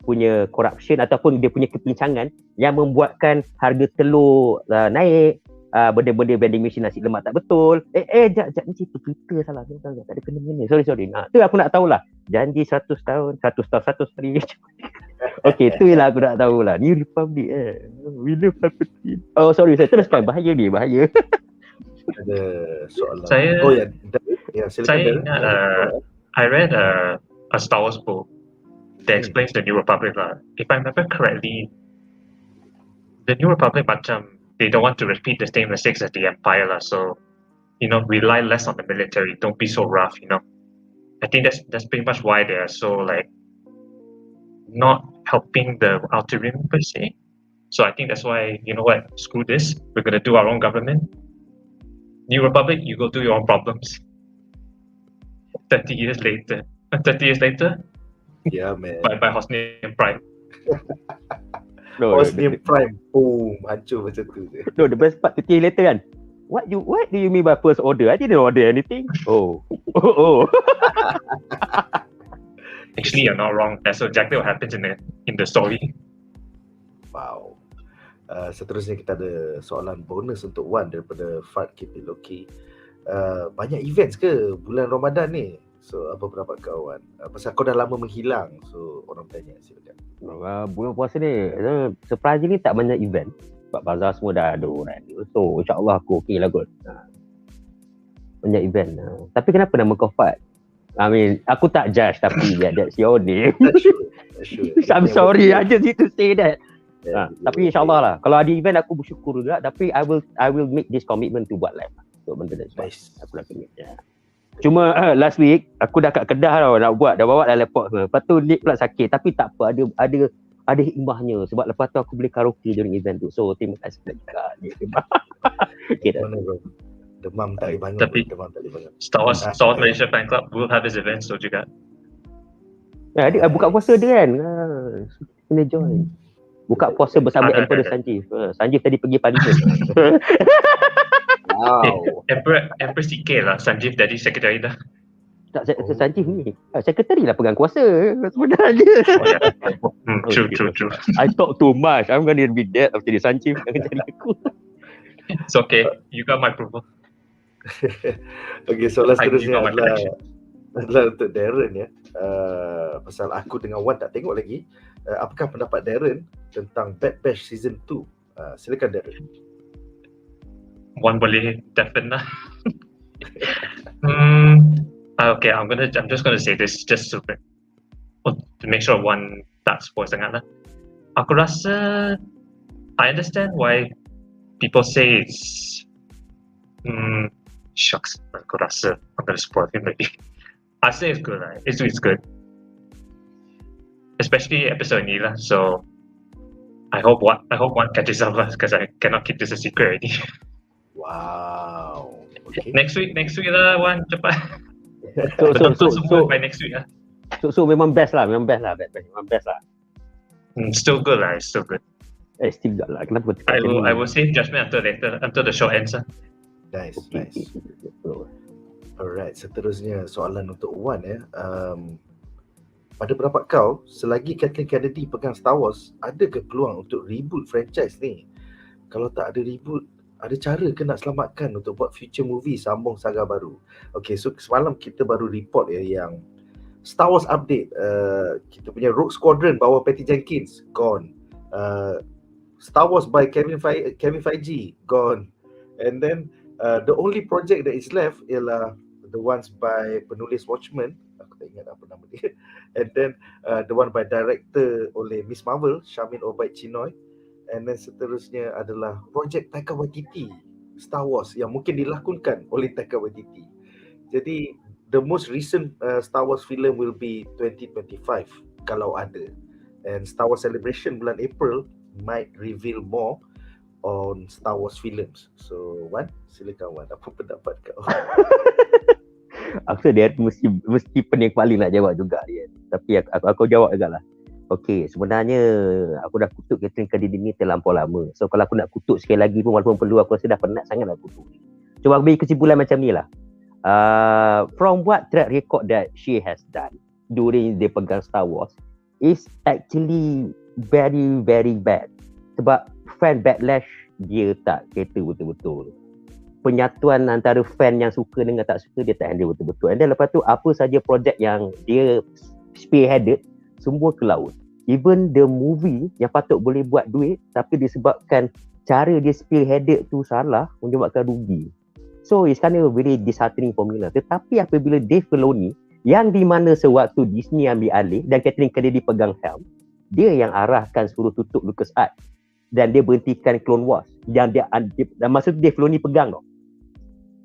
punya corruption ataupun dia punya kepincangan yang membuatkan harga telur naik, benda-benda vending machine nasi lemak tak betul. Jap ni cerita salah. Tak ada kena-mena. Sorry. Tu aku nak tahulah. Janji 100 tahun, 100 hari. Okay, tu yang aku nak tahulah. New Republic William Palpatine. Oh sorry, saya teruskan. Bahaya.
Ada soalan.
Saya ingat I read a Star Wars book that explains the New Republic lah. If I remember correctly, the New Republic macam they don't want to repeat the same mistakes as the Empire lah. So, rely less on the military. Don't be so rough. I think that's pretty much why they are so like not helping the Outer Rim per se. So I think that's why, screw this. We're gonna do our own government. New Republic, you go do your own problems. 30 years later.
Yeah, man.
By Hosnian Prime.
Hosnian Prime, boom, hancur macam tu.
No, the best part 30 years later kan. What do you mean by first order? I didn't order anything. Oh.
Actually, you're not wrong. That's exactly what happens in the story.
Wow. Seterusnya kita ada soalan bonus untuk Wan daripada Fard Kipiloki. Banyak events ke bulan Ramadan ni? So apa pendapat kau Wan? Pasal kau dah lama menghilang. So orang tanya, silakan.
Bulan puasa ni surprisingly tak banyak event. Sebab bazar semua dah ada orang. So insyaAllah aku okey lah kot. Banyak event. Tapi kenapa nama kau Fard? I mean, aku tak judge tapi that's your name. Sure. I'm sorry, I just need to say that. Tapi insyaAllah lah, kalau ada event aku bersyukur juga, tapi I will make this commitment to buat live untuk benda tu.
Nice.
Aku nak commit. Cuma last week aku dah kat Kedah tau nak buat, dah bawa dah laptop semua. Lepas tu Nick pula sakit, tapi tak apa, ada hikmahnya sebab lepas tu aku boleh karaoke during event tu. So terima kasih dekat Nick. Okay,
Mana bro? Demam tak boleh bangun.
Tapi Star Wars Malaysia Fan Club will have his events tu juga.
Dia buka puasa dia kan. Kena join. Buka puasa bersama Emperor Sanjeev. Sanjeev tadi pergi parlimen.
Wow.
Emperor CK lah. Sanjeev jadi sekretari dah.
Tak, Sanjeev ni sekretari lah pegang kuasa sebenarnya.
True.
I talk too much. I'm gonna be dead after this. Sanjeev jangan cari aku.
It's okay. You got my approval.
Okay, soalan seterusnya adalah untuk Darren ya. Pasal aku dengan Wan tak tengok lagi. Apakah pendapat Darren tentang Bad Batch Season 2? Silakan Darren.
One boleh defend lah. Okay, I'm just gonna say this just to make sure one tak spoil sangat lah. Aku rasa I understand why people say it's shucks. Aku rasa I'm gonna spoil him maybe. I say it's good, right? It's good. Especially episode ni lah. So I hope one catches up lah, because I cannot keep this a secret already.
Wow. Okay.
Next week lah, Wan, cepat.
So
semua by next week lah.
So memang best lah. Memang best lah.
Still good lah. It's still good.
Still good lah. Kenapa?
I will save judgment until later, until the show ends lah.
Nice. Alright, seterusnya soalan untuk Wan ya. Pada pendapat kau, selagi Kathleen Kennedy pegang Star Wars, ada ke peluang untuk reboot franchise ni? Kalau tak ada reboot, ada cara ke nak selamatkan untuk buat future movie sambung saga baru? Okay, so semalam kita baru report ya yang Star Wars update. Kita punya Rogue Squadron bawa Patty Jenkins, gone. Star Wars by Kevin Feige, gone. And then the only project that is left ialah the ones by penulis Watchmen, aku tak ingat apa nama dia. And then the one by director oleh Miss Marvel, Shamin Obaid Chinoy. And then seterusnya adalah projek Taika Waititi, Star Wars yang mungkin dilakonkan oleh Taika Waititi. Jadi the most recent Star Wars film will be 2025 kalau ada. And Star Wars Celebration bulan April might reveal more on Star Wars films. So Wan, silakan Wan, apa pendapat kau?
Aku rasa dia mesti pening kepala nak jawab juga dia. Tapi aku jawab juga lah. Okay, sebenarnya aku dah kutuk Kathleen Kennedy ni terlampau lama. So kalau aku nak kutuk sekali lagi pun walaupun perlu, aku rasa dah penat sangat nak kutuk. Cuba aku beri kesimpulan macam ni lah. From what track record that she has done during dia pegang Star Wars is actually very very bad. Sebab fan backlash dia tak kata betul-betul. Penyatuan antara fan yang suka dengan tak suka dia tak handle betul-betul. And then lepas tu apa saja projek yang dia spearheaded semua ke laut. Even the movie yang patut boleh buat duit tapi disebabkan cara dia spearheaded tu salah menyebabkan rugi. So it's kind of a very disheartening formula. Tetapi apabila Dave Filoni yang di mana sewaktu Disney ambil alih dan Kathleen Kennedy pegang helm, dia yang arahkan suruh tutup LucasArts dan dia berhentikan Clone Wars yang dia masa tu Dave Filoni pegang tau.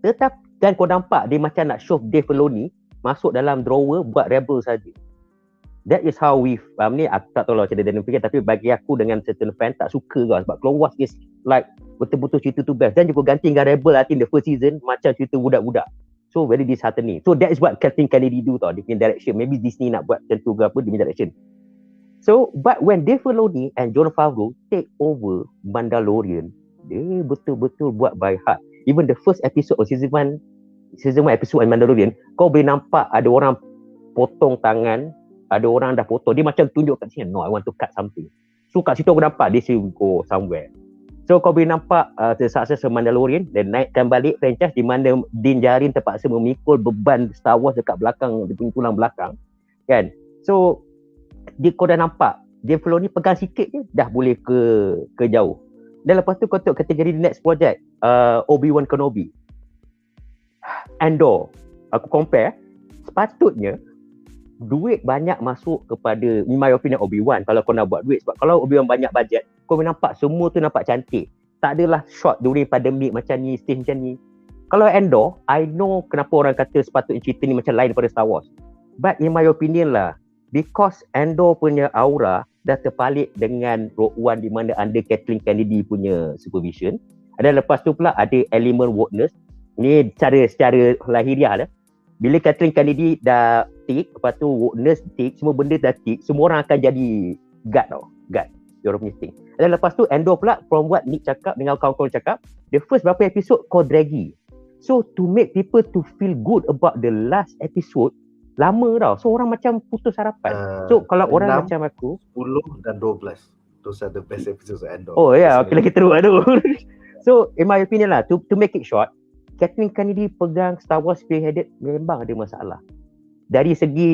Tetapi kan kau nampak dia macam nak show Dave Filoni masuk dalam drawer buat Rebel saja. That is how aku tak tahu lah macam dia fikir, tapi bagi aku dengan certain fan tak suka kan sebab Clone Wars is like betul-betul cerita tu best dan juga ganti dengan Rebel I think the first season macam cerita budak-budak. So very disheartening. So that is what Kathleen Kennedy do tau, dia punya direction. Maybe Disney nak buat macam tu ke apa, dia punya direction. So but when Dave Filoni and Jon Favreau take over Mandalorian, dia betul-betul buat by heart. Even the first episode of season 1 episode Mandalorian, kau boleh nampak ada orang potong tangan, ada orang dah potong. Dia macam tunjuk kat sini, no I want to cut something. So kat situ aku nampak this will go somewhere. So kau boleh nampak the success of Mandalorian dan naikkan balik franchise di mana Djarin terpaksa memikul beban Star Wars dekat belakang, dia punya tulang belakang kan. So kau dah nampak dia Filoni pegang sikit je dah boleh ke jauh. Dan lepas tu kau tengok kategori next project Obi-Wan Kenobi, Andor, aku compare, sepatutnya duit banyak masuk kepada, in my opinion, Obi-Wan kalau kau nak buat duit. Sebab kalau Obi-Wan banyak bajet, Kau nampak semua tu nampak cantik. Tak adalah shot during pandemic macam ni, stage macam ni. Kalau Andor, I know kenapa orang kata sepatutnya cerita ni macam lain daripada Star Wars. But in my opinion lah, because Andor punya aura dah terpalit dengan Rogue One di mana under Kathleen Kennedy punya supervision. Dan lepas tu pula ada elemen wokeness. Ni secara lahiriah lah. Bila Kathleen Kennedy dah tick, lepas tu wokeness tick, semua benda dah tick, semua orang akan jadi guard tau. Guard. Diorang punya thing. Dan lepas tu Andor pula, from what Nick cakap dengan kawan-kawan cakap, the first berapa episod kau draggy. So to make people to feel good about the last episode, lama tau. So orang macam putus harapan. So kalau orang macam aku
10 dan 12, those are the best episodes of Andor.
Oh ya, okay, lagi teruk tu. So in my opinion lah, to make it short, Kathleen Kennedy pegang Star Wars spearheaded memang ada masalah. Dari segi,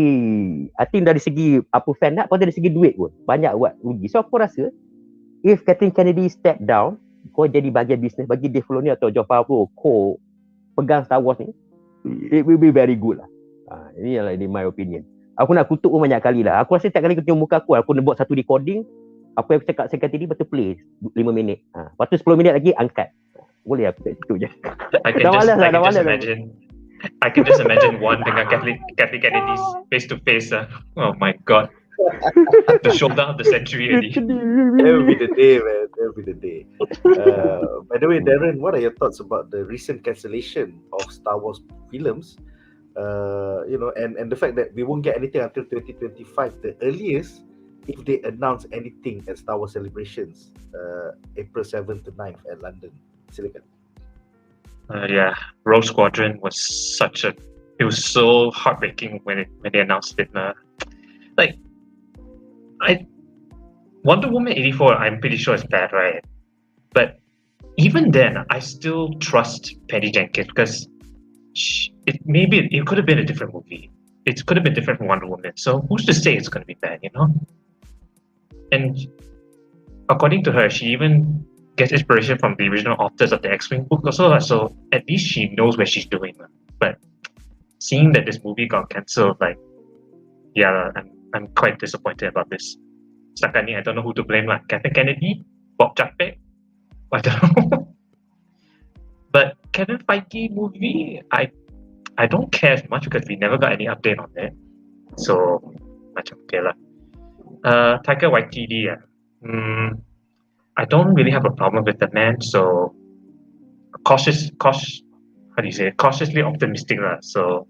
I think dari segi apa fan nak, pada dari segi duit pun banyak buat rugi. So aku rasa if Kathleen Kennedy step down, kau jadi bahagian bisnes, bagi Dave Filoni atau Jon Favreau, kau pegang Star Wars ni, it will be very good lah. Ini adalah in my opinion. Aku nak kutuk pun banyak kali lah. Aku rasa setiap kali kau tengok muka aku nak buat satu recording, apa yang aku cakap second tadi betul play 5 minit. Lepas tu 10 minit lagi angkat. Boleh aku tak situ je.
I can just imagine one dengan Kathleen Kennedy's face to face. Oh my god. The showdown of the century already.
That will be the day, man. That will be the day. By the way, Darren, what are your thoughts about the recent cancellation of Star Wars films? And the fact that we won't get anything until 2025, the earliest, if they announce anything at Star Wars celebrations, April 7th to 9th at London. Silakan.
Yeah, Rogue Squadron was it was so heartbreaking when they announced it. Wonder Woman 84, I'm pretty sure it's bad, right? But even then, I still trust Patty Jenkins because it could have been a different movie. It could have been different from Wonder Woman. So who's to say it's going to be bad, you know? And according to her, she even gets inspiration from the original authors of the X-Wing book also. So at least she knows what she's doing. But seeing that this movie got cancelled, I'm quite disappointed about this. Setakat ni, I don't know who to blame lah. Kathleen Kennedy, Bob Chapek, I don't know. But Kevin Feige movie, I don't care as much because we never got any update on that. So macam okay lah. Taika Waititi, I don't really have a problem with the man. So cautiously optimistic lah. So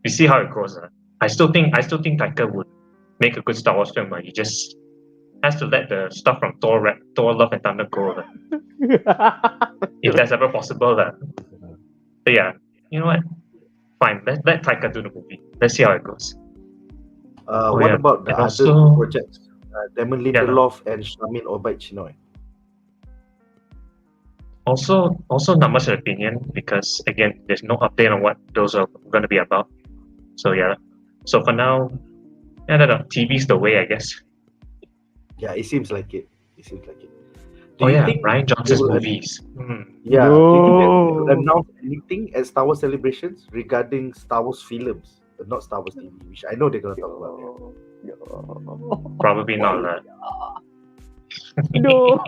we see how it goes. I still think Taika would make a good Star Wars film. He just has to let the stuff from Thor, Love and Thunder go. If that's ever possible. But yeah, you know what? Fine, let Taika do the movie. Let's see how it goes.
What about the other projects? Damon Lindelof and Shamin Obaid-Chinoy.
Also not much of an opinion because again, there's no update on what those are going to be about. So yeah. So for now, I don't know. TV's the way, I guess.
Yeah, it seems like it.
Do you think Rian Johnson's movies?
Yeah. Do you think that they will announce anything at Star Wars celebrations regarding Star Wars films, but not Star Wars TV, which I know they're going to talk about it.
Probably not.
No.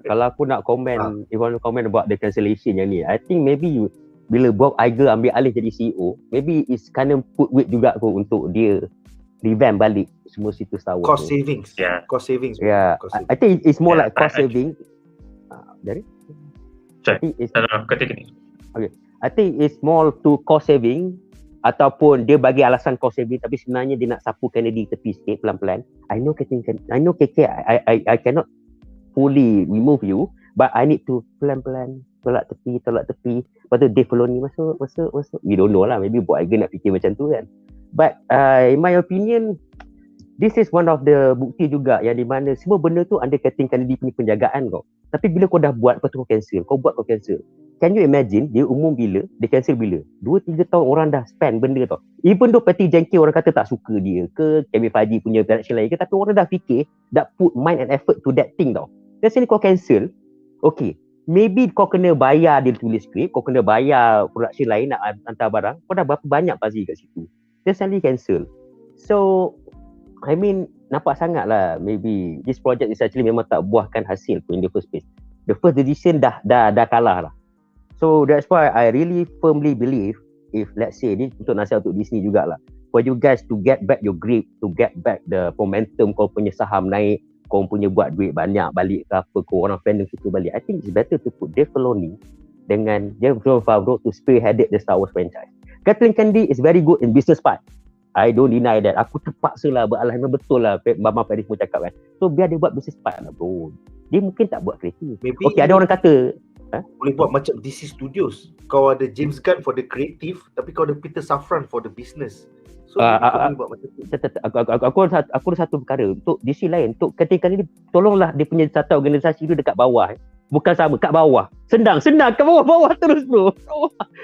Kalau
aku nak komen, if I want to comment about the cancellation yang ni, I think maybe bila Bob Iger ambil alih jadi CEO, maybe it's kind of put weight juga untuk dia revamp balik semua situ Star Wars.
Cost savings.
Yeah. I think it's more like cost saving. Dari?
Okay.
I think it's more to cost saving ataupun dia bagi alasan cost saving tapi sebenarnya dia nak sapu Kennedy tepi sikit pelan-pelan. I know KK, I cannot fully remove you, but I need to pelan-pelan tolak tepi. Lepas tu Dave Filoni masuk. We don't know lah, maybe Bob Iger nak fikir macam tu kan. But in my opinion, this is one of the bukti juga yang di mana semua benda tu under Kathleen Kennedy punya penjagaan kau. Tapi bila kau dah buat, lepas tu kau cancel. Can you imagine dia umum bila, dia cancel bila? 2-3 tahun orang dah spend benda tau. Even though Patty Jenkins orang kata tak suka dia ke, Kevin Feige punya direction lain ke, tapi orang dah fikir, dah put mind and effort to that thing tau. Dan sini kau cancel, okay, maybe kau kena bayar dia tulis skrip, kau kena bayar production lain nak hantar barang, kau dah berapa banyak pasti kat situ. Then suddenly cancel. So, I mean, nampak sangat lah maybe this project is actually memang tak buahkan hasil pun in the first place. The first edition dah kalah lah. So that's why I really firmly believe, if let's say ni untuk nasihat untuk Disney jugalah, for you guys to get back your grip, to get back the momentum, kau punya saham naik, kau punya buat duit banyak balik ke apa, kau orang fandom suka balik, I think it's better to put Dave Filoni dengan Jon Favreau to spearheaded the Star Wars franchise. Kathleen Kennedy is very good in business part, I don't deny that. Aku terpaksa lah beralah, memang betul lah Mama Faris pun cakap kan. So biar dia buat business part lah bro. Dia mungkin tak buat kreatif. Okay, ada orang kata
boleh buat macam DC Studios. Kau ada James Gunn for the creative, tapi kau ada Peter Safran for the business. So kau boleh buat macam tu.
Aku ada satu perkara untuk DC lain. Untuk ketika ni tolonglah dia punya satu organisasi tu dekat bawah. Bukan sama, kat bawah. Senang kat bawah terus bro.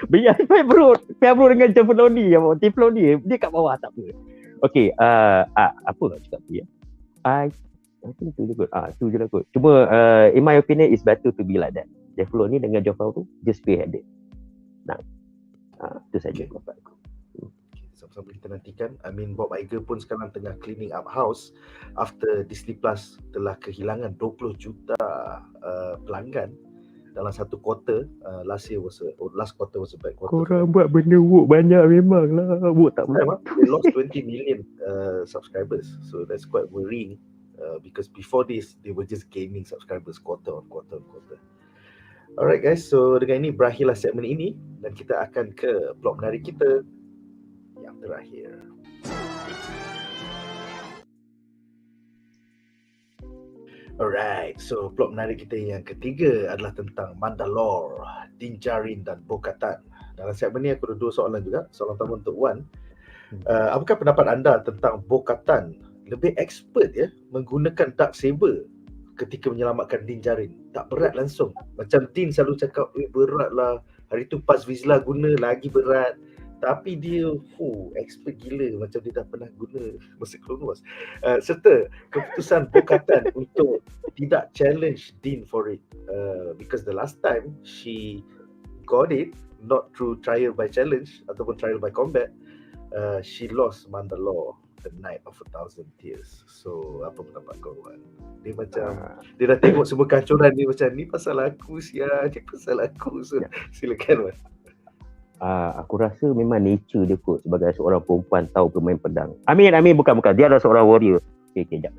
Biar Favreau dengan Jon Filoni, Dave Filoni, dia kat bawah tak apa. Okay, apa nak cakap tu ya? I think tu je kot. Tu je lah kot. Cuma in my opinion it's better to be like that. Dave Filoni dengan Jon Favreau just spearheaded. Nah, tu saja pendapat aku.
Sama-sama kita nantikan. I mean Bob Iger pun sekarang tengah cleaning up house after Disney Plus telah kehilangan 20 juta pelanggan dalam satu quarter. Last quarter was a bad quarter.
Korang buat benda work banyak memang lah. Work tak
boleh. They lost 20 million subscribers. So that's quite worrying because before this they were just gaining subscribers quarter on quarter. Alright guys, so dengan ini berakhirlah segmen ini dan kita akan ke plot menarik kita yang terakhir. Alright, so plot menarik kita yang ketiga adalah tentang Mandalore, Djarin dan Bo-Katan. Dalam segmen ni aku ada dua soalan juga. Soalan pertama untuk Wan. Apakah pendapat anda tentang Bo-Katan lebih expert ya menggunakan dark saber ketika menyelamatkan Djarin? Tak berat langsung. Macam Din selalu cakap, berat lah. Hari tu pas Vizsla guna lagi berat. Tapi dia expert gila, macam dia dah pernah guna masa Clone Wars. Serta keputusan Bo-Katan untuk tidak challenge Din for it, because the last time she got it not through trial by challenge ataupun trial by combat, she lost Mandalore, the Night of 1,000 Tears. So apa pendapat kau Wan? Dia macam dia dah tengok semua kehancuran ni, macam ni pasal aku sia, ni pasal aku. So silakan Wan.
Aku rasa memang nature dia kot sebagai seorang perempuan tahu bermain pedang. Amin bukan. Dia adalah seorang warrior. Okay, jap.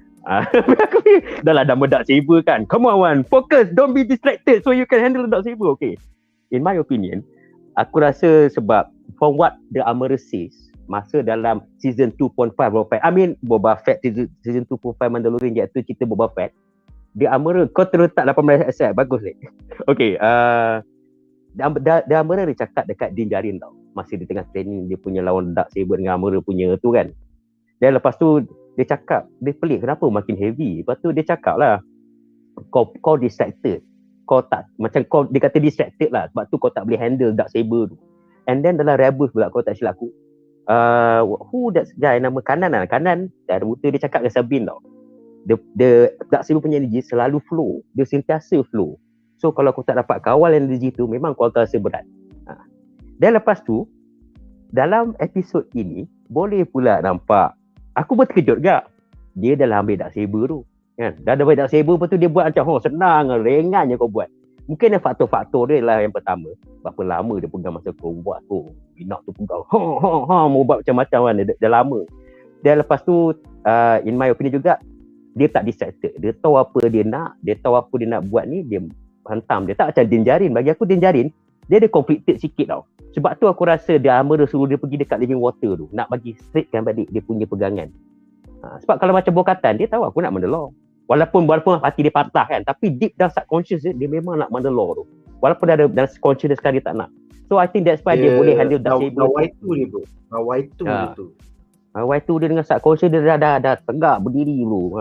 Dah lah dah dark saber kan. Come on Wan, focus, don't be distracted so you can handle the dark saber. Okay. In my opinion, aku rasa sebab from what the Armorer says, masa dalam season 2.5 Boba Fett season 2.5 Mandalorian iaitu cerita Boba Fett, the Armorer kau terletak 18 episod, bagus ni. Okay, The Armorer dia cakap dekat Djarin tau, masa dia tengah training dia punya lawan dark saber dengan Armorer punya tu kan. Dan lepas tu dia cakap, dia pelik kenapa makin heavy. Lepas tu dia cakap lah, kau distracted, kau tak, macam kau, dia kata distracted lah, sebab tu kau tak boleh handle dark saber tu. And then dalam Rebels pula, kau tak silap aku, who that's guy, nama Kanan dan buta dia cakap dengan Sabine tau, the dark saber punya energy selalu flow, dia sentiasa flow. So kalau kau tak dapat kawal energi tu, memang kau akan rasa berat. Dan lepas tu, dalam episod ini, boleh pula nampak, aku pun terkejut juga, dia dah ambil dark saber tu kan? Dah ambil dark saber, lepas tu dia buat macam senang, ringan je kau buat. Mungkin ada faktor-faktor dia lah. Yang pertama, berapa lama dia pegang masa kau buat tu, Binak tu pegang mau buat macam-macam kan, dah lama. Dan lepas tu, in my opinion juga, dia tak distracted, dia tahu apa dia nak, buat ni, dia hantam. Dia tak macam Djarin. Bagi aku Djarin dia ada conflicted sikit tau. Sebab tu aku rasa dia Armorer suruh dia pergi dekat living water tu, nak bagi straightkan balik dia punya pegangan. Sebab kalau macam Bo-Katan, dia tahu aku nak Mandalore. Walaupun hati dia patah kan, tapi deep down subconscious dia memang nak Mandalore tu. Walaupun ada dalam conscious dia sekarang dia tak nak. So I think that's why dia boleh handle dark saber.
Y2 dia bro. Y2 dia tu.
Y2 dia dengan subconscious dia dah tegak berdiri bro.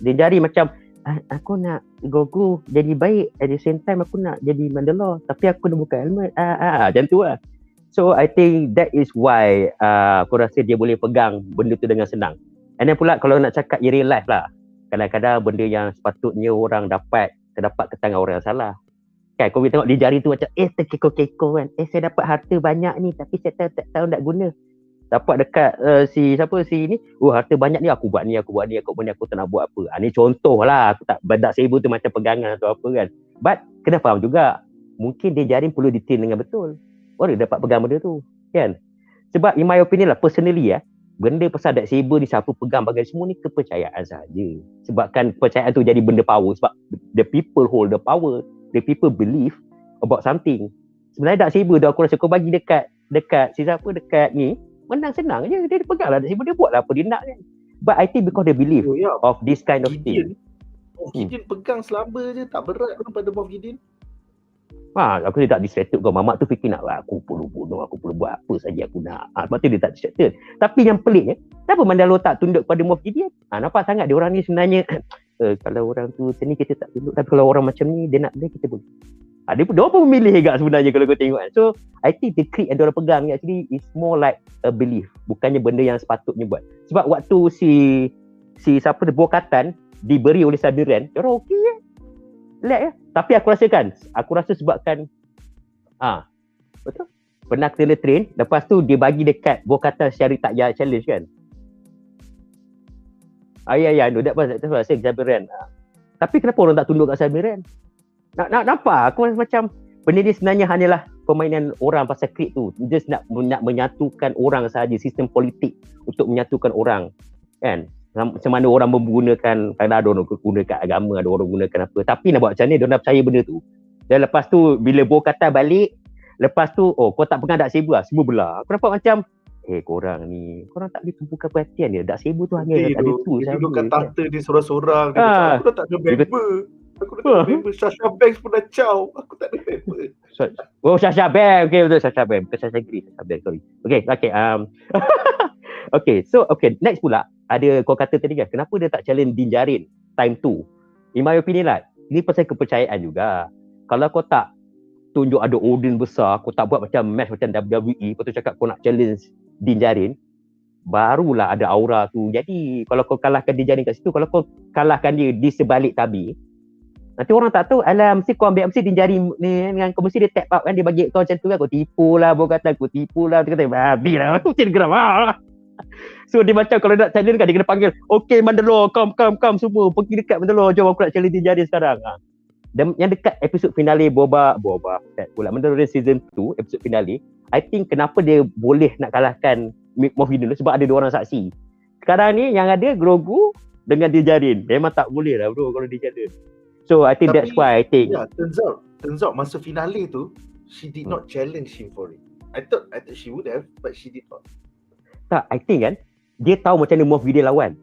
Djarin macam aku nak Goku jadi baik, at the same time aku nak jadi Mandalore, tapi aku nak buka helmet. Macam tu lah. So I think that is why aku rasa dia boleh pegang benda tu dengan senang. And then pula kalau nak cakap in real life lah, kadang-kadang benda yang sepatutnya orang terdapat ke tangan orang yang salah kan. Kau boleh tengok Djarin tu macam terkeko-keko kan, saya dapat harta banyak ni tapi saya tak tahu nak guna. dapat dekat si ni, harta banyak ni, aku buat ni, aku tak nak buat apa. Ni contoh lah, aku tak, dark saber tu macam pegangan atau apa kan. But kena faham juga, mungkin dia Djarin perlu detail dengan betul baru dia dapat pegang benda tu kan. Sebab in my opinion lah, personally benda pasal dark saber ni siapa pegang bagian semua ni kepercayaan saja. Sebabkan kepercayaan tu jadi benda power, sebab the people hold the power, the people believe about something. Sebenarnya dark saber tu aku rasa kau bagi dekat dekat ni, menang senang je, dia pegang lah dark saber, dia buat lah apa dia nak kan. But I think because they believe of this kind of thing.
Gideon pegang selamba je, tak berat pun pada Moff Gideon.
Aku tak distracted kau. Mamak tu fikir nak aku perlu bunuh, aku perlu buat apa saja aku nak. Sebab tu dia tak distracted. Tapi yang peliknya, kenapa Mandalore tak tunduk pada Moff Gideon? Nampak sangat dia orang ni sebenarnya kalau orang tu macam ni kita tak tunduk, tapi kalau orang macam ni dia nak boleh, kita boleh. Dia pun memilih juga sebenarnya kalau kau tengok kan. So I think the creed yang diorang pegang ni actually is more like a belief, bukannya benda yang sepatutnya buat. Sebab waktu si siapa tu Bo-Katan diberi oleh Sabiran, diorang okey je. Lag Tapi aku rasa sebabkan betul, pernah kena train, lepas tu dia bagi dekat Bo-Katan secara tak payah challenge kan. Ya, no, that was Sabiran. Tapi kenapa orang tak tunduk kat Sabiran? Nak nampak aku rasa macam benda ni sebenarnya hanyalah permainan orang pasal creed tu. Just nak menyatukan orang sahaja, sistem politik untuk menyatukan orang kan. Macam mana orang menggunakan, kadang ada orang gunakan agama, ada orang gunakan apa. Tapi nak buat macam ni, dia nak percaya benda tu. Dan lepas tu, bila Bo-Katan balik, lepas tu, kau tak pegang dark saber lah, semua belah. Aku nampak macam, korang tak boleh tumpukan perhatian dia. Dark saber tu hanya ada tu sahaja.
Dia dudukkan tata dia sorang-sorang. Dia macam, aku dah tak ada member. Aku dah tak ada member. Sasha Banks pun dah caw. Aku tak ada member.
Sasha Banks. Okay, betul Sasha Banks. Bukan Sasha Greef, Sasha Banks, sorry. Okay, next pula. Ada kau kata tadi kan, kenapa dia tak challenge Djarin time 2? In my opinion lah, ini pasal kepercayaan juga. Kalau kau tak tunjuk ada audience besar, kau tak buat macam match macam WWE, kau tu cakap kau nak challenge Djarin, barulah ada aura tu. Jadi kalau kau kalahkan Djarin kat situ, kalau kau kalahkan dia di sebalik tabir, nanti orang tak tahu, mesti kau ambil mesti Djarin ni dengan kau, mesti dia tap up kan, dia bagi kau macam tu kan, kau tipu lah, Bo-Katan, kau tipu lah, dia kata babi lah, tu telegram lah. So dia macam kalau nak challenge kan, dia kena panggil, okay Mandalore, come semua, pergi dekat Mandalore, jom aku nak challenge Djarin sekarang. Dan yang dekat episod finale Boba Fett pula, Mandalorian season 2 episod finale, I think kenapa dia boleh nak kalahkan Moff Gideon sebab ada 2 orang saksi. Sekarang ni yang ada Grogu dengan Djarin, memang tak boleh lah bro kalau dia challenge. So I think that's why I think
turns out masa finale tu she did not challenge him for it. I thought she would have, but she did not.
Tak, I think kan dia tahu macam mana Moff Gideon lawan,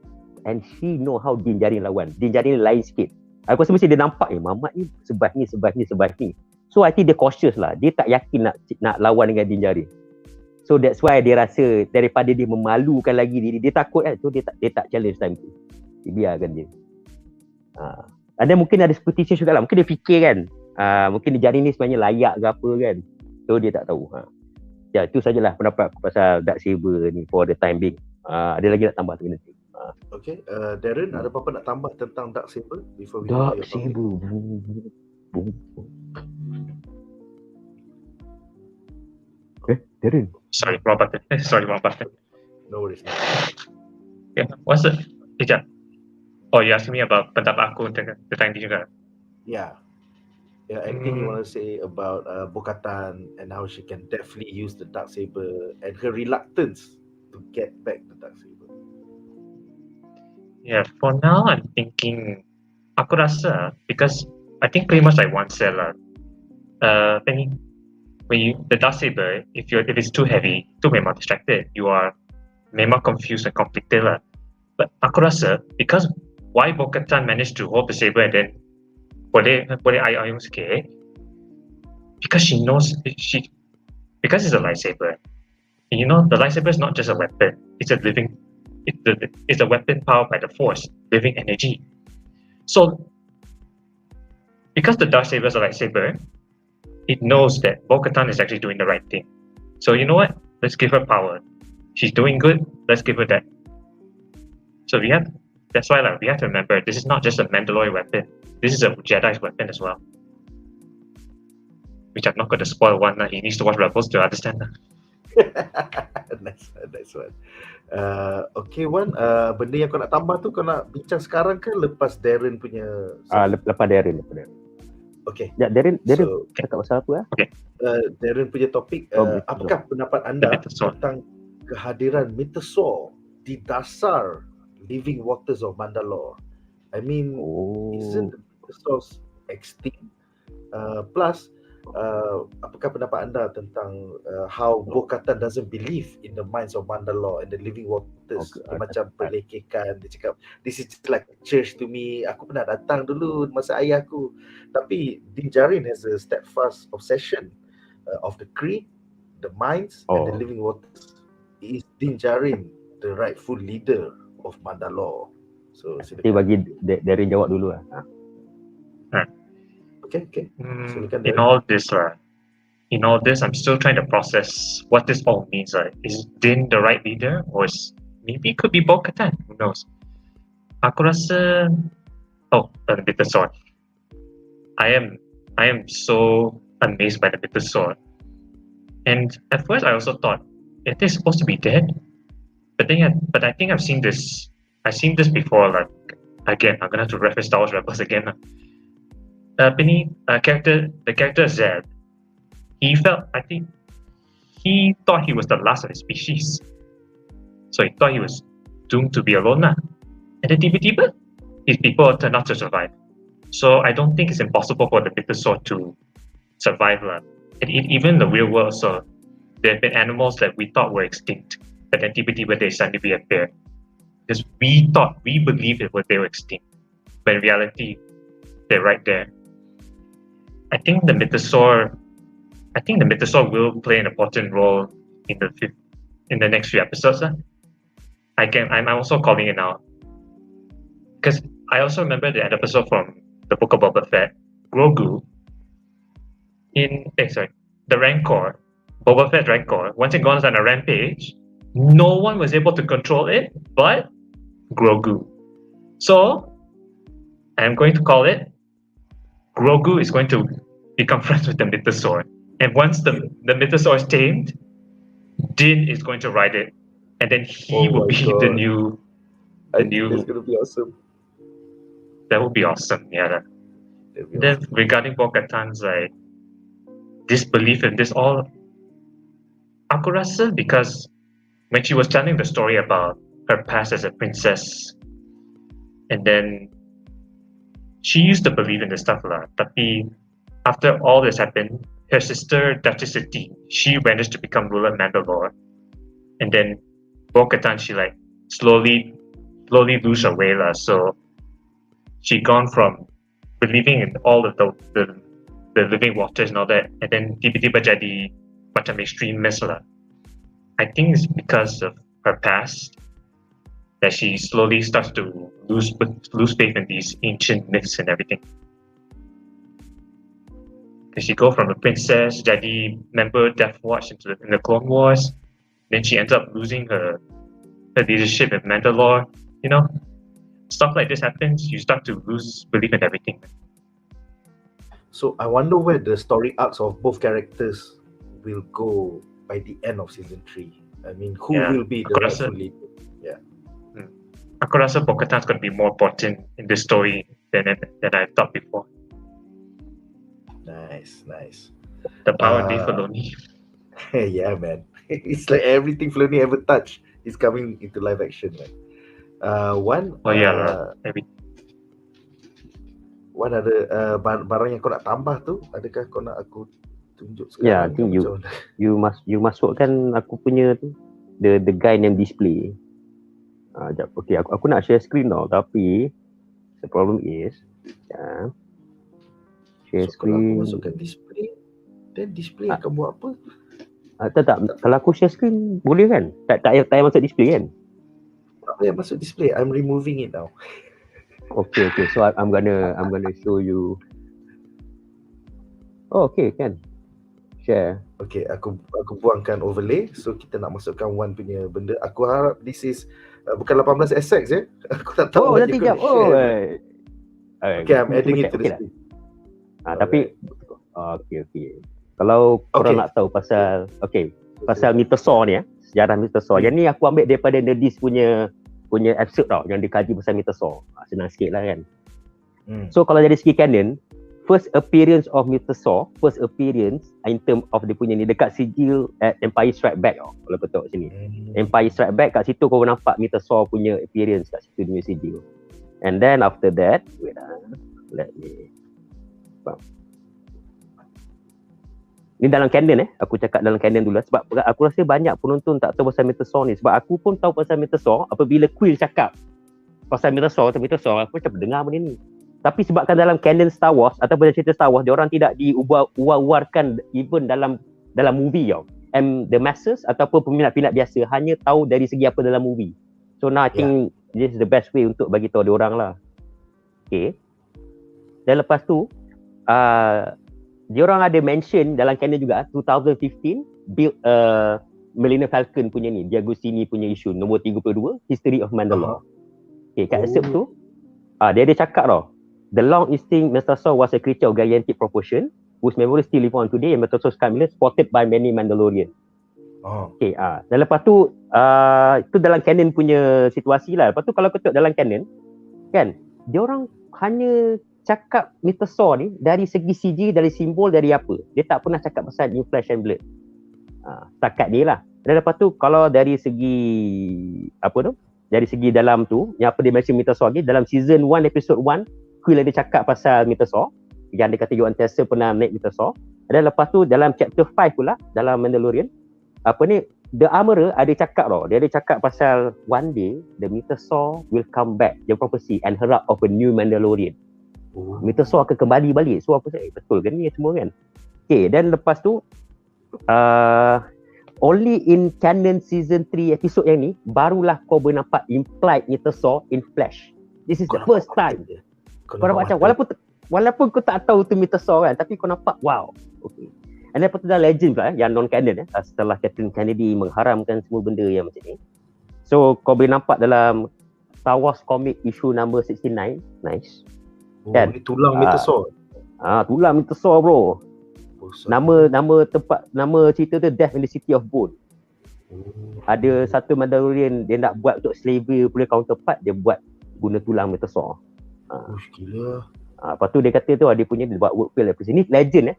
and she know how Djarin lawan. Djarin lain sikit. Aku rasa mesti dia nampak Mamat ni sebab ni. So I think dia cautious lah. Dia tak yakin nak lawan dengan Djarin. So that's why dia rasa daripada dia memalukan lagi diri, dia takut kan. So dia tak challenge time tu. Dia biarkan dia. Ada mungkin ada superstition juga lah. Mungkin dia fikir kan, mungkin Djarin ni sebenarnya layak ke apa kan. So dia tak tahu. Ya, itu sajalah pendapat aku pasal dark saber ni for the time being. Ada lagi nak tambah tu nanti.
Okay, Darren, ada apa-apa nak tambah tentang dark saber before we
dark saber? Darren.
Sorry, wrong button.
No worries.
Yeah, what's it? Sekejap. Oh, you asking me about pendapat aku tentang ini juga?
Yeah, anything you want to say about Bo-Katan and how she can definitely use the dark saber and her reluctance to get back the dark saber?
Yeah, for now I'm thinking, aku rasa because I think pretty much like one said lah. When the dark saber, if it's too heavy, tu memang distracted. You are memang confused and conflicted lah. But aku rasa because why Bo-Katan managed to hold the saber and then boleh ayung sikit, because she knows because it's a lightsaber. And you know, the lightsaber is not just a weapon; it's a weapon powered by the Force, living energy. So, because the dark saber is a lightsaber, it knows that Bo-Katan is actually doing the right thing. So you know what? Let's give her power. She's doing good. Let's give her that. So that's why we have to remember, this is not just a Mandalorian weapon. This is a Jedi's weapon as well. Which I'm not going to spoil one. He needs to watch Rebels to understand that.
Nice one. Okay Wan, benda yang kau nak tambah tu kau nak bincang sekarang ke lepas Darren punya
Lepas Djarin.
Okay.
Ya, Djarin
So,
cakap pasal apa?
Darren punya topik, apakah pendapat anda tentang kehadiran Mythosaur di dasar living waters of Mandalore? I mean, isn't the Mythosaurs extinct? Plus, apakah pendapat anda tentang how Bo-Katan doesn't believe in the minds of Mandalore and the living waters? Dia macam perlekekan, dia cakap this is just like church to me. Aku pernah datang dulu masa ayahku. Tapi Djarin has a steadfast obsession of the creed, the minds and the living waters. Is Djarin the rightful leader of Mandalore? So
Nanti bagi Djarin jawab dulu lah.
Okay.
In all this, I'm still trying to process what this all means. Is Din the right leader, or maybe it could be Bo-Katan? Who knows? Aku rasa, the Mythosaur. I am so amazed by the Mythosaur. And at first, I also thought it is supposed to be dead, but I think I've seen this. I've seen this before. Like again, I'm gonna have to reference Star Wars Rebels again. The character Zed, he thought he was the last of his species. So he thought he was doomed to be alone. And then tiba-tiba, his people turned out to survive. So I don't think it's impossible for the Mythosaur to survive. And even in the real world, so there have been animals that we thought were extinct, but then tiba-tiba they suddenly reappear. Because we believed they were extinct. But in reality, they're right there. I think the Mythosaur will play an important role in the next few episodes. I'm also calling it now because I also remember that episode from the Book of Boba Fett, Grogu the Rancor, Boba Fett Rancor. Once it goes on a rampage, no one was able to control it but Grogu. So I'm going to call it. Grogu is going to become friends with the Mythosaur. And once the Mythosaur is tamed, Din is going to ride it. And then he will be the new...
That's going to be awesome.
That would be awesome, yeah. Then regarding Bo-Katan's disbelief in this all, aku rasa because when she was telling the story about her past as a princess, and then she used to believe in this stuff tapi after all this happened, her sister Duchess Seti, she managed to become ruler of Mandalore, and then Bo-Katan, she slowly lose her way so she gone from believing in all of the living waters and all that, and then tiba-tiba jadi macam extremist I think it's because of her past that she slowly starts to lose faith in these ancient myths and everything. Because she go from a princess, jadi member Death Watch in the Clone Wars, then she ends up losing her leadership in Mandalore. Stuff like this happens. You start to lose belief in everything.
So I wonder where the story arcs of both characters will go by the end of season 3. I mean, who will be the rightful leader?
Aku rasa Bo-Katan's going to be more important in this story than I thought before.
Nice.
The power of Filoni.
Yeah, man. It's like everything Filoni ever touched is coming into live action. One ada barang yang kau nak tambah tu, adakah kau nak aku tunjuk sekarang?
Yeah, I think you masukkan aku punya tu, the guy name display. Sekejap. Okay, aku nak share screen tau, tapi the problem is share screen.
Kalau aku masukkan display, then display akan buat apa?
Tak. Kalau aku share screen boleh kan? Tak payah masuk display kan?
Tak payah masuk display. I'm removing it now.
Okay. So I'm gonna show you. Oh, okay, kan? Share.
Okay, aku buangkan overlay. So kita nak masukkan Wan punya benda. Aku harap this is bukan 18SX Aku tak tahu.
Nanti jap.
Okay, I'm adding it to the screen.
Tapi okay. Kalau korang nak tahu pasal, okay, pasal Mythosaur ni sejarah Mythosaur. Yang ni aku ambil daripada Nerdist punya episode tau, yang dia kaji pasal Mythosaur. Senang sikit lah kan. So kalau dari segi canon, first appearance of Mythosaur, in term of dia punya ni dekat sijil at Empire Strike Back tau, kalau kau tengok sini. Empire Strike Back, kat situ kau nampak Mythosaur punya appearance kat situ dia sijil. And then after that, let me ni dalam canon aku cakap dalam canon dulu sebab aku rasa banyak penonton tak tahu pasal Mythosaur ni, sebab aku pun tahu pasal Mythosaur apabila Quill cakap pasal Mythosaur, aku macam dengar benda ni. Tapi sebabkan dalam canon Star Wars ataupun cerita Star Wars, dia orang tidak diuar-uarkan even dalam movie tau. And the masses ataupun peminat-peminat biasa hanya tahu dari segi apa dalam movie. So now I think this is the best way untuk bagi tahu dia orang lah. Okay. Dan lepas tu dia orang ada mention dalam canon juga 2015 build Millennium Falcon punya ni, Diagostini punya isu nombor 32, History of Mandalore. Okay, kat episode tu dia ada cakap tau, the long extinct Mythosaur was a creature of gigantic proportion whose memory still live on today, and Mythosaur's coming spotted by many Mandalorian. Okay, dan lepas tu itu dalam canon punya situasi lah. Lepas tu kalau kau tengok dalam canon kan, dia orang hanya cakap Mythosaur ni dari segi CG, dari simbol, dari apa. Dia tak pernah cakap pasal New Flesh and Blood. Setakat ni lah. Dan lepas tu kalau dari segi dari segi dalam tu, yang apa dia mention Mythosaur ni, dalam season 1 episode 1, Quill ada cakap pasal Mythosaur. Yang dia kata Yuan Tessa pernah naik Mythosaur. Dan lepas tu dalam chapter 5 pula, dalam Mandalorian, The Armorer ada cakap tau. Dia ada cakap pasal one day, the Mythosaur will come back, the prophecy and herald of a new Mandalorian. Mythosaur akan kembali balik. So aku cakap, betul ke ni semua kan? Okay, dan lepas tu only in canon season 3 episode yang ni barulah kau boleh nampak implied Mythosaur in flesh. This is the first time. Kau nampak macam walaupun kau tak tahu tu Mythosaur kan, tapi kau nampak wow. Okay. And lepas tu dah legend pula yang non canon setelah Kathleen Kennedy mengharamkan semua benda yang macam ni. So kau boleh nampak dalam Star Wars comic issue number 69. Nice. Kan?
Ni tulang Mythosaur.
Tulang Mythosaur bro. Nama tempat, nama cerita tu Death in the City of Bone. Ada satu Mandalorian dia nak buat untuk slavery punya counterpart, dia buat guna tulang Mythosaur.
Gila.
Lepas tu dia kata tu dia punya dia buat workflow episode ni legend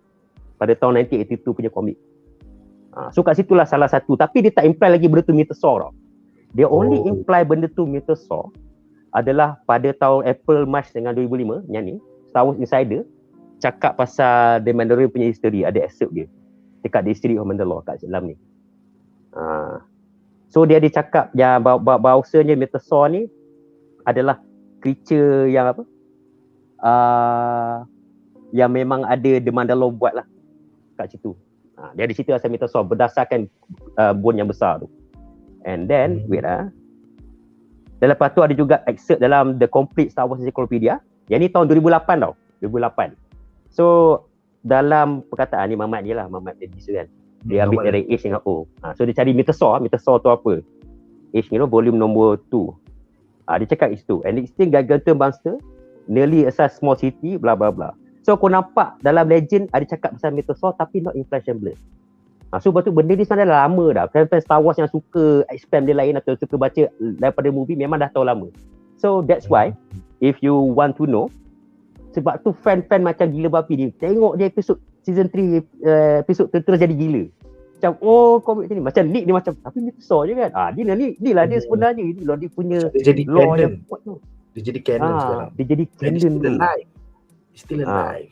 pada tahun 1982 punya komik. So kat situlah salah satu, tapi dia tak imply lagi benda tu Mythosaur tau. Dia only imply benda tu Mythosaur adalah pada tahun April March dengan 2005 yang ni Star Wars Insider cakap pasal The Mandalorian punya history, ada excerpt dia dekat The History of Mandalore kat dalam ni. So dia ada cakap yang bahawasanya Mythosaur ni adalah creature yang yang memang ada The Mandalore buat lah kat situ. Dia ada cerita pasal Mythosaur berdasarkan bone yang besar tu. And then dan lepas tu ada juga excerpt dalam The Complete Star Wars Encyclopedia. Yang ni tahun 2008 tau. 2008. So dalam perkataan ni Mamat ni lah, Mamat Dedis kan. Dia ambil dari H dengan O. So dia cari Mythosaur tu apa? H ni volume nombor 2. Dia cakap itu. An extinct gigantic monster nearly a size small city bla bla bla. So kau nampak dalam legend ada cakap pasal Mythosaur tapi not in flesh and blood. So lepas tu benda ni sebenarnya dah lama dah. Fan-fan Star Wars yang suka expand dia lain atau suka baca daripada movie memang dah tahu lama. So that's why if you want to know, sebab tu fan-fan macam gila babi dia tengok dia episod season 3 episod terus jadi gila. Macam komik ni macam Nick dia macam tapi Mythosaur je kan. Ni lah dia sebenarnya, ni lah dia punya
dia jadi
lore
canon.
yang kuat tu.
Dia jadi canon sekarang.
Dia jadi canon tu.
Still alive.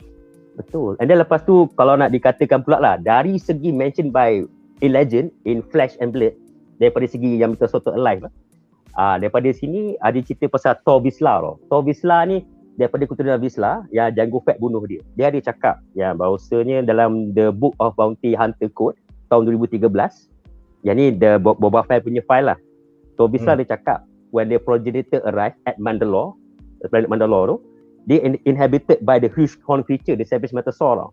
Betul. And then lepas tu kalau nak dikatakan pula lah, dari segi mentioned by in legend, in flesh and blood, daripada segi yang Mythosaur alive lah. Daripada sini ada cerita pasal Tor Vizsla tau. Tor Vizsla ni daripada keturunan Vizsla yang Jango Fett bunuh dia. Dia ada cakap yang bahawasanya dalam The Book of Bounty Hunter Code tahun 2013, yang ni the Boba Fett punya file lah. Tor Vizsla dia cakap when the progenitor arrived at Mandalore, planet Mandalore tu, they inhabited by the huge horn creature, the savage Mythosaur.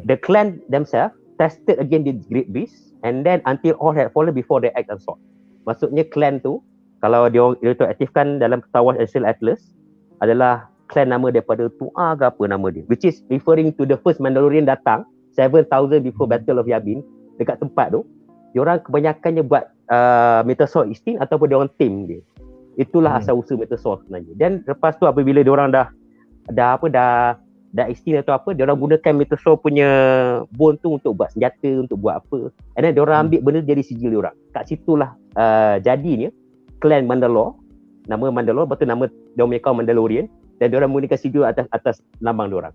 The clan themselves tested against the great beast and then until all had fallen before they act unsought. Maksudnya clan tu, kalau dia tu aktifkan dalam Star Wars Essential Atlas, adalah clan nama daripada Tua ke apa nama dia, which is referring to the first Mandalorian datang 7,000 before Battle of Yavin dekat tempat tu. diorang kebanyakannya buat Mythosaur extinct ataupun diorang tame dia. Itulah asal usul Mythosaur sebenarnya. Dan lepas tu apabila diorang dah extinct atau apa, diorang gunakan Mythosaur punya bone tu untuk buat senjata, untuk buat apa. And then diorang ambil benda jadi sijil diorang. Kat situlah jadinya clan Mandalore, nama Mandalore, lepas tu nama diorang punya kaum Mandalorian, dan diorang menggunakan sijil atas lambang diorang.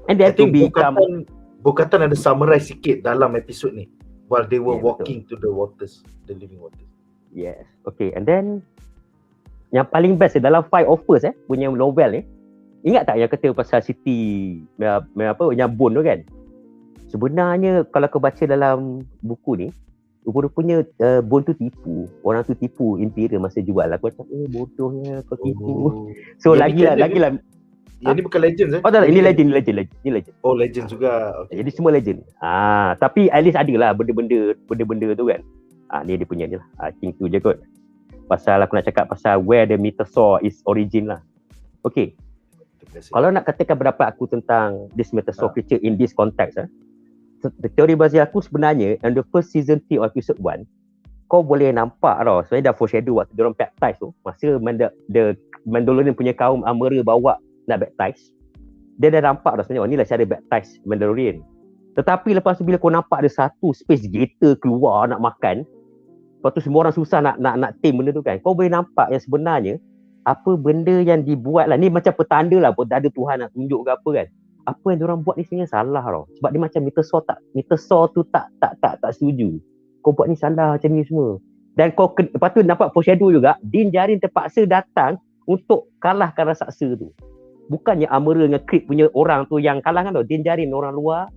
And then to become
Bo-Katan ada summarize sikit dalam episod ni while they were walking to the waters, the living waters.
Yes. Okay, and then yang paling best dalam Fight of First punya novel ni, ingat tak yang kata pasal Siti yang bone tu kan? Sebenarnya kalau kau baca dalam buku ni, rupanya bone tu tipu. Orang tu tipu Imperial masa jual. Aku macam bodohnya kau tipu. So lagilah.
Yang ni bukan legend
Oh tak, ini legend.
Oh, legend juga. Okay.
Jadi semua legend. Tapi at least adalah benda-benda tu kan. Ni dia punya ni lah. I think tu je kot. Pasal aku nak cakap pasal where the Mythosaur is origin lah. Okay. Kalau nak katakan pendapat aku tentang this Mythosaur creature in this context, teori Brazil aku sebenarnya in the first season 3 of episode 1, kau boleh nampak tau, sebenarnya dah foreshadow waktu diorang baptize tu, masa the Mandalorian punya kaum Amara bawa nak baptize, dia dah nampak dah sebenarnya, ni lah cara baptize Mandalorian. Tetapi lepas tu bila kau nampak ada satu space gator keluar nak makan, lepas tu semua orang susah nak tame benda tu kan, kau boleh nampak yang sebenarnya apa benda yang dibuat lah, ni macam petanda lah, petanda Tuhan nak tunjuk ke apa kan. Apa yang diorang buat ni sebenarnya salah tau. Sebab dia macam Mythosaur tu tak setuju. Kau buat ni salah macam ni semua. Dan kau lepas tu nampak foreshadow juga, Djarin terpaksa datang untuk kalahkan raksasa tu. Bukannya Amara dengan Greef punya orang tu yang kalah kan tau. Djarin orang luar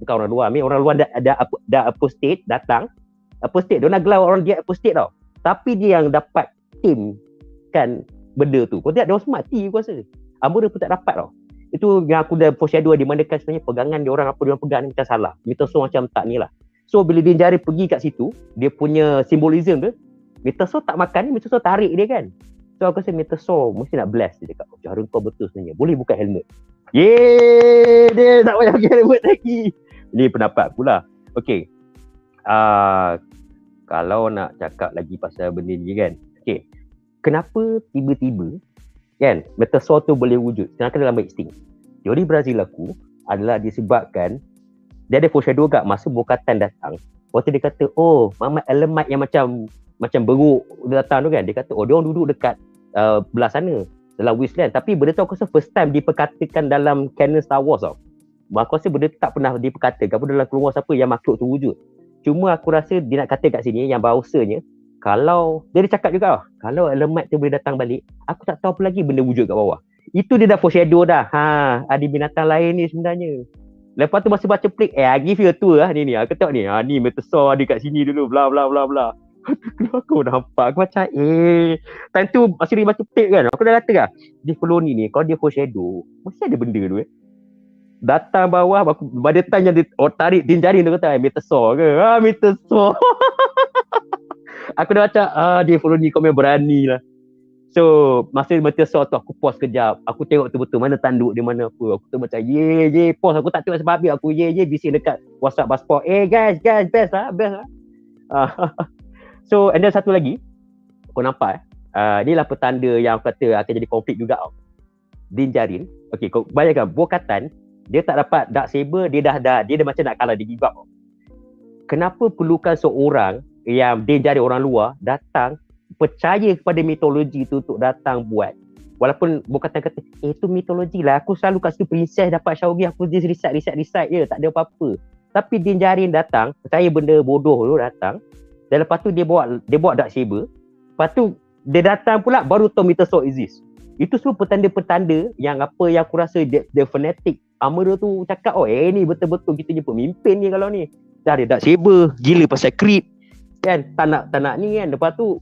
dah apostate datang. Apostate, dia nak gelar orang dia apostate tau. Tapi dia yang dapat team kan benda tu. Kau tengok dia orang semua mati aku rasa. Amara pun tak dapat tau. Itu yang aku dah foreshadow di mana kan sebenarnya pegangan dia orang, apa dia orang pegang ni macam salah. Mythosaur macam tak ni lah. So bila Djarin pergi kat situ, dia punya simbolism tu, Mythosaur tak makan ni, Mythosaur tarik dia kan. So aku rasa Mythosaur mesti nak bless dia cakap, Djarin kau betul sebenarnya. Boleh buka helmet. Yeay! Dia tak payah pakai helmet lagi. Ini pendapat aku lah. Okay. Kalau nak cakap lagi pasal benda ni kan. Okay. Kenapa tiba-tiba kan Mythosaur tu boleh wujud? Kenapa dalam extinct? Teori Brazil aku adalah disebabkan dia ada foreshadow kat masa Bo-Katan datang. Waktu dia kata, mama elemat yang macam beruk dia datang tu kan. Dia kata, dia orang duduk dekat belah sana dalam wasteland. Tapi benda tu aku rasa first time diperkatakan dalam canon Star Wars tau. Aku rasa benda tu tak pernah diperkatakan pun dalam keluar siapa yang makhluk tu wujud. Cuma aku rasa dia nak kata kat sini yang bahawasanya kalau dia cakap juga kalau elemat tu boleh datang balik, aku tak tahu apa lagi benda wujud kat bawah. Itu dia dah foreshadow dah. Ada binatang lain ni sebenarnya. Lepas tu masa baca pelik, I give you a tour lah ni. Aku tengok ni, ni Mythosaur ada kat sini dulu, bla bla bla bla. Aku nampak, aku macam time tu masa dia baca pelik kan, aku dah kata kan, di koloni ni kalau dia foreshadow, mesti ada benda tu datang bawah, aku pada time yang dia tarik Djarin tu kata, Mythosaur ke? Mythosaur. Aku dah macam, dia follow ni kau memang berani lah. So, masa Mythosaur tu aku pause kejap. Aku tengok betul-betul mana tanduk dia, mana apa. Aku tu macam, pause. Aku tak tengok sebab habis. Aku bising dekat WhatsApp BuzzPop. Guys, best lah. So, and then satu lagi. Kau nampak inilah petanda yang aku kata akan jadi konflik juga tau. Djarin. Okay, kau bayangkan, Bo-Katan, dia tak dapat dark saber, dia dah macam nak kalah, dia give up. Kenapa perlukan seorang yang Djarin orang luar datang percaya kepada mitologi tu untuk datang buat, walaupun Bo-Katan kata itu mitologi lah, aku selalu kat situ princess dapat Shaogi, aku just research je, tak ada apa-apa. Tapi Djarin datang percaya benda bodoh tu datang, dan lepas tu dia bawa dark saber, lepas tu dia datang pula baru tahu Mythosaur exist. Itu semua petanda-petanda yang apa yang aku rasa the fanatic Amara tu cakap, ni betul-betul kita jumpa pemimpin ni kalau ni. Dah ada dark saber, gila pasal Greef kan, tak nak ni kan. Lepas tu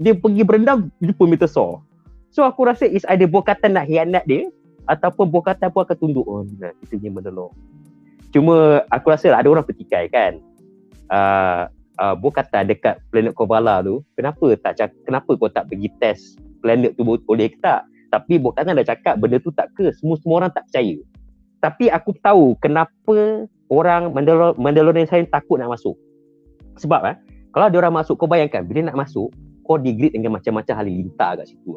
dia pergi berendam jumpa Mythosaur. So aku rasa is either Bo-Katan nak hianat dia ataupun Bo-Katan pun akan tunduk. Kita ni Mandalore. Cuma aku rasa ada orang petikai kan, Bo-Katan dekat planet Kovala tu, kenapa kau tak pergi test planet tu boleh ke tak? Tapi Bo-Katan dah cakap benda tu tak ke, semua orang tak percaya. Tapi aku tahu kenapa orang Mandalorian saya takut nak masuk. Sebab kalau dia orang masuk, kau bayangkan bila nak masuk, kau di-greet dengan macam-macam halilintar kat situ.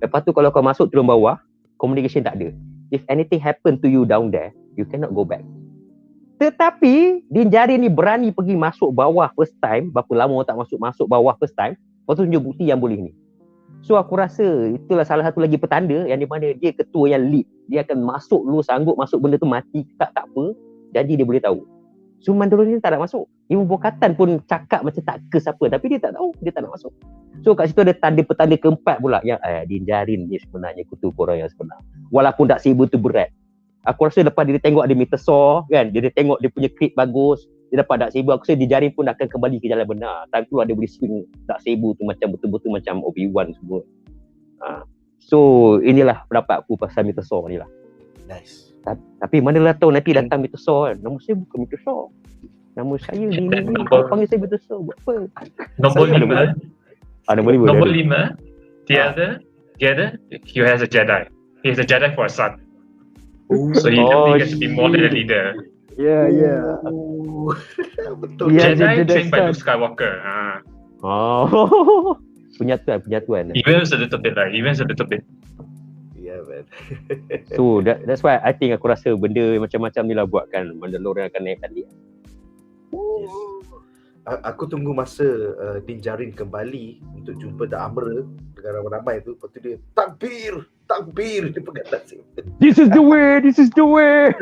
Lepas tu kalau kau masuk turun bawah, communication tak ada. If anything happen to you down there, you cannot go back. Tetapi Djarin ni berani pergi masuk bawah first time. Berapa lama tak masuk bawah first time, lepas tu tunjuk bukti yang boleh ni. So aku rasa itulah salah satu lagi petanda yang di mana dia ketua yang lead. Dia akan masuk dulu, sanggup masuk benda tu, mati tak apa, jadi dia boleh tahu. So Mandalorian tak nak masuk. Even Bo-Katan pun cakap macam tak ke siapa, tapi dia tak tahu, dia tak nak masuk. So kat situ ada petanda keempat pula yang Djarin ni sebenarnya kutu korang yang sebenar. Walaupun dark saber tu berat. Aku rasa lepas dia tengok ada Mythosaur kan, dia tengok dia punya crit bagus, dia dapat dark saber, aku rasa Djarin pun akan kembali ke jalan benar. Time tu dia boleh swing dark saber tu macam betul-betul macam Obi-Wan semua. So inilah pendapat aku pasal Mythosaur ni lah.
Nice.
Tapi manalah tahu nanti datang Mythosaur kan. Nama saya bukan Mythosaur. Nama saya ni kau panggil saya Mythosaur buat apa?
Nombor 5. Nombor 5. The other, he has a Jedi. He has a Jedi for a son. So he definitely gets to be more than a leader.
Yeah.
Betul.
Jedi trained by Luke Skywalker.
Penyatuan.
He wins a little bit.
Yeah, man.
So that's why I think aku rasa benda macam-macam ni lah buatkan Mandalorian akan naik tadi.
Yes. Aku tunggu masa Djarin kembali untuk jumpa The Armorer dengan ramai-ramai tu. Lepas tu dia takbir dia pegang nasib.
This is the way.
This is the way.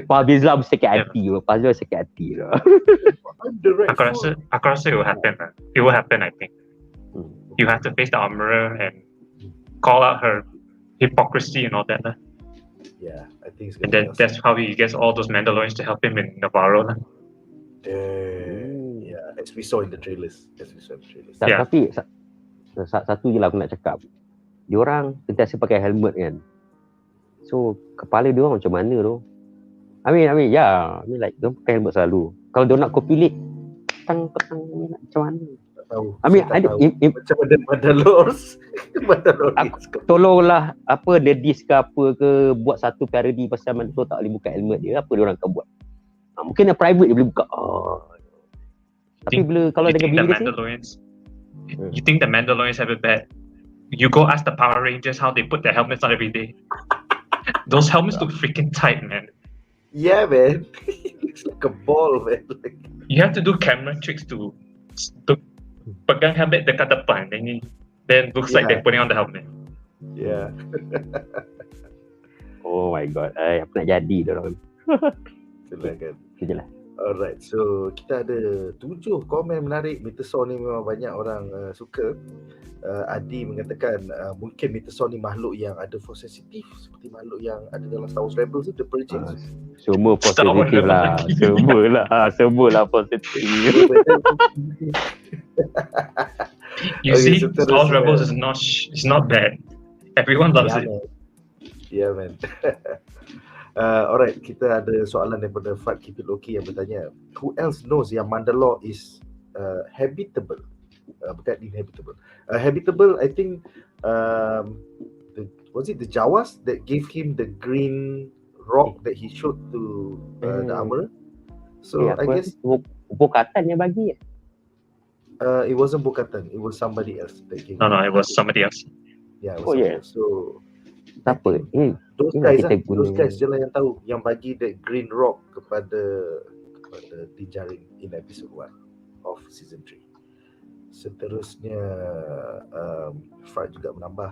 Fazil sakit hati lah.
Aku rasa it will happen. It will happen, I think. You have to face the Armorer and call out her hypocrisy and all that.
Yeah, I think it's
and then that's how he gets all those Mandalorians to help him in NEVARRO.
Yeah, as we saw in the trailers.
Tapi satu je lah aku nak cakap. Diorang sentiasa pakai helmet kan. So kepala diorang macam mana tu? I mean like diorang pakai helmet selalu. Kalau diorang nak copy lead, petang ni nak macam mana?
Tak tahu.
Macam
ada Mandalore.
Tolonglah Nedis ke apa ke buat satu parody pasal Mandalore tak boleh buka helmet dia. Apa diorang akan buat? Mungkin yang private dia boleh buka. Tapi bila kalau dengan bini dia
you think the Mandalorians have it bad? You go ask the Power Rangers how they put their helmets on every day. Those helmets look freaking tight, man.
Yeah, man. It looks like a ball, man.
You have to do camera tricks to pegang helmet dekat depan, then looks like they're putting on the helmet.
Yeah.
Oh my god, apa nak jadi dorang.
Silakan.
Sejelah.
Alright, so kita ada 7 komen menarik. Mythosaur ni memang banyak orang suka. Adi mengatakan mungkin Mythosaur ni makhluk yang ada force sensitif seperti makhluk yang ada dalam Star Wars Rebels tu, The Purgings.
Semua positif lah. Semualah positif.
You see, Star Wars Rebels is not bad. Everyone loves it.
Yeah, man. Alright, kita ada soalan daripada Fat Keep It Loki yang bertanya, who else knows yang Mandalore is habitable? Bukan inhabitable. Habitable, I think, was it the Jawas that gave him the green rock that he showed to the Armorer? So I guess
Bo-Katan yang bagi.
It wasn't Bo-Katan, it was somebody else that gave.
No, it was somebody else.
Yeah, it was somebody else. So
siapa?
Those guys je lah yang tahu, yang bagi that green rock kepada Djarin in episode 1 of season 3. Seterusnya Fred juga menambah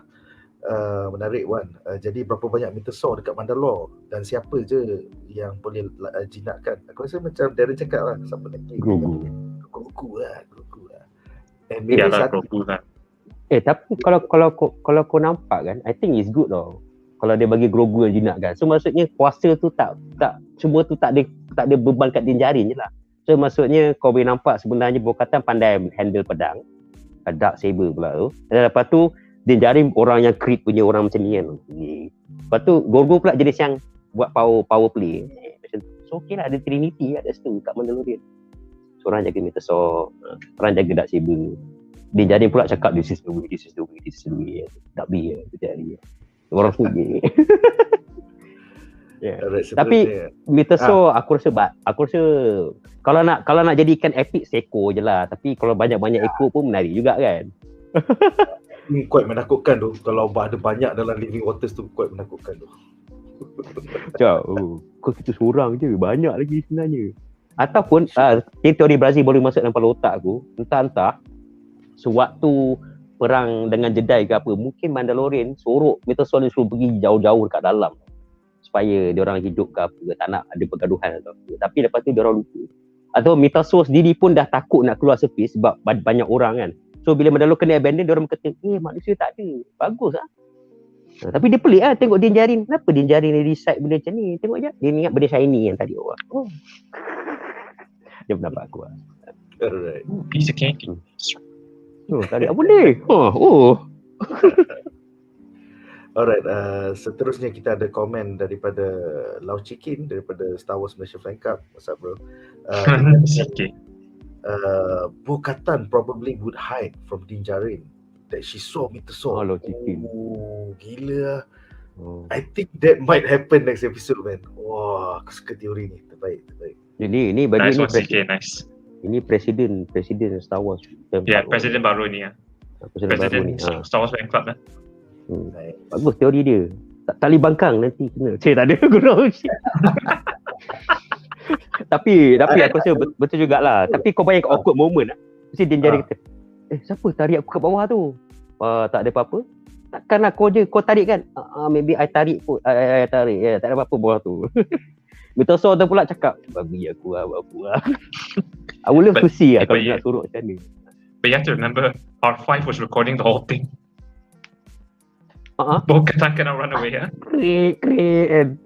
menarik Wan. Jadi berapa banyak Mythosaur dekat Mandalore dan siapa je yang boleh jinakkan? Aku rasa macam Darren cakap lah, siapa lagi? Grogu lah. And maybe
Grogu lah.
Tapi kalau kau nampak kan, I think it's good tau. Kalau dia bagi Grogu yang jinakkan. So maksudnya kuasa tu tak semua tu tak ada beban kat Djarin je lah. So maksudnya kau boleh nampak sebenarnya Bo-Katan pandai handle pedang, dark saber pula tu. Dan lepas tu Djarin orang yang crit punya orang macam ni kan. Lepas tu Grogu pula jenis yang buat power play. So okey lah, ada Trinity kat situ kat Mandalorian. Seorang jaga Mythosaur, orang jaga dark saber. Djarin pula cakap this is the way. Tak be Djarin. Orang suji.
Alright,
Tapi
seterusnya.
Mythosaur aku rasa kalau nak jadikan epic seekor je lah. Tapi kalau banyak-banyak ekor pun menarik juga kan.
Ini quite menakutkan tu. Kalau ada banyak dalam living waters tu quite menakutkan tu.
Macam kau kita seorang je, banyak lagi sebenarnya. Ataupun teori Brazil boleh masuk dalam kepala otak aku. Entah sewaktu perang dengan Jedi ke apa, mungkin Mandalorian sorok Mythosaur ni suruh pergi jauh-jauh dekat dalam supaya diorang hidup ke apa, tak nak ada pergaduhan atau apa. Tapi lepas tu diorang lupa. Atau Mythosaur sendiri pun dah takut nak keluar surface sebab banyak orang kan. So bila Mandalore kena abandon, diorang kata, manusia tak ada. Bagus lah. Tapi dia pelik lah tengok Djarin. Kenapa Djarin dia decide benda macam ni? Tengok je. Dia ingat benda shiny yang tadi orang. Dia pendapat aku lah.
Alright.
Piece of cake.
Tak ada apa ni.
Alright, seterusnya kita ada komen daripada Lau Chikin daripada Star Wars Malaysia Fan Club. What's up bro?
Sikit.
Bo-Katan probably would hide from Djarin that she saw Mythosaur.
Lau Chikin.
Gila lah. I think that might happen next episode man. Wah, aku suka teori ni. Terbaik.
Ini bagi
Nice
ni
one, sikit. Nice.
Ini presiden Star Wars.
Presiden baru ni lah. Presiden Star Wars Fan Club lah.
Nice.
Bagus teori dia. Tak boleh bangkang nanti kena. Tak ada guna. Tapi aku rasa betul jugalah. Tapi kau bayang awkward moment lah. Mesti Djarin kata, siapa tarik aku kat bawah tu? Tak ada apa-apa. Takkanlah kau tarik kan? Maybe I tarik pun. I tarik. Tak ada apa-apa bawah tu. Mythosaur tu pula cakap, bagi aku lah, babu lah. I would love to see lah kalau dia nak suruh macam ni.
But you have to remember, R5 was recording the whole thing. Bo-Katan cannot run away ya.
Keren.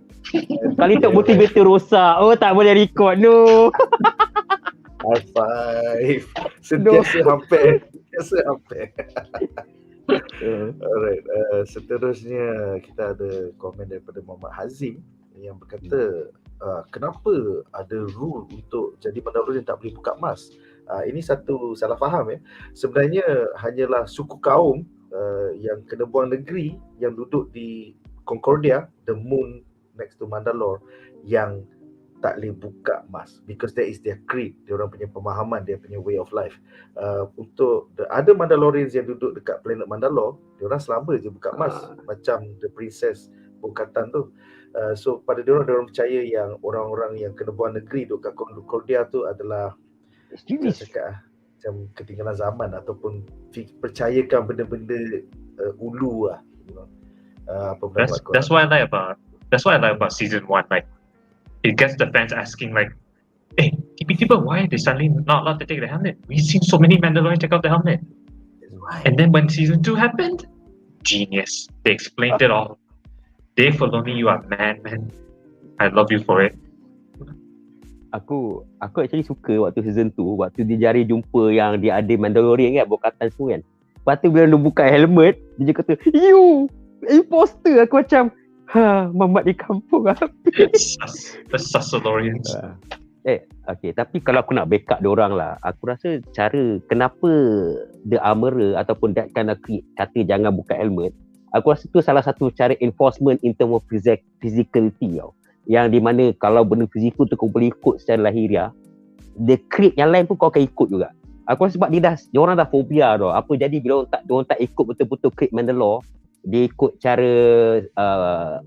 Kali tu motivator rosak. Tak boleh record. No.
R5. Sentiasa hampir. Alright, seterusnya kita ada komen daripada Muhammad Hazim yang berkata kenapa ada rule untuk jadi Mandalorian tak boleh buka mask. Ini satu salah faham ya. Sebenarnya hanyalah suku kaum yang kena buang negeri yang duduk di Concordia, the moon next to Mandalore, yang tak boleh buka mask because that is their creed, dia orang punya pemahaman, dia punya way of life. Untuk the other Mandalorians yang duduk dekat planet Mandalore, dia orang selamba je buka mask macam the princess Bo-Katan tu. So pada dia orang percaya yang orang-orang yang kena buang negeri duduk kat Concordia tu adalah cakap macam ketinggalan zaman ataupun percayakan benda-benda ulu lah. Apa pendapat kau?
That's what I like about season 1. Like it gets the fans asking like, hey, tiba-tiba why are they suddenly not allowed to take the helmet? We've seen so many Mandalorians take off the helmet. And then when season 2 happened, genius. They explained it all. They follow me, you are man. I love you for it.
Aku actually suka waktu season 2, waktu dia Djarin jumpa yang dia ada Mandalorian kan, Bo-Katan tu kan. Lepas tu bila dia buka helmet, dia kata, you imposter. Aku macam, mamat di kampung lah.
The Susalorians.
Okay, tapi kalau aku nak backup diorang lah, aku rasa cara kenapa The Armorer ataupun that kind of creed kata jangan buka helmet, aku rasa tu salah satu cara enforcement in term of physicality tau. Yang di mana kalau benda fizikal tu kau boleh ikut secara lahiriah, the creed yang lain pun kau akan ikut juga. Aku rasa sebab diorang dah fobia tau. Apa jadi bila diorang tak ikut betul-betul creed Mandalore, dia ikut cara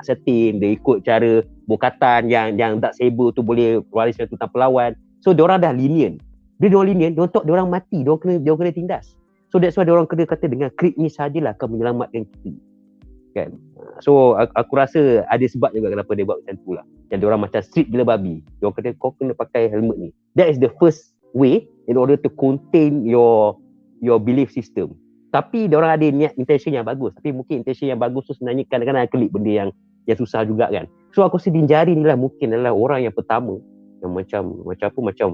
Setin, dia ikut cara Bo-Katan yang dark saber tu boleh wariskan tu tanpa lawan. So diorang dah lenient. Diorang lenient, diorang mati, diorang kena tindas. So that's why diorang kena kata dengan creed ni sajalah akan menyelamatkan kita. Kan? So aku rasa ada sebab juga kenapa dia buat macam tu lah. Yang diorang macam street gila babi. Diorang kata kau kena pakai helmet ni. That is the first way in order to contain your belief system. Tapi diorang ada niat intention yang bagus. Tapi mungkin intention yang bagus tu sebenarnya kadang-kadang klik benda yang susah juga kan. So aku rasa Djarin ni lah mungkin adalah orang yang pertama yang macam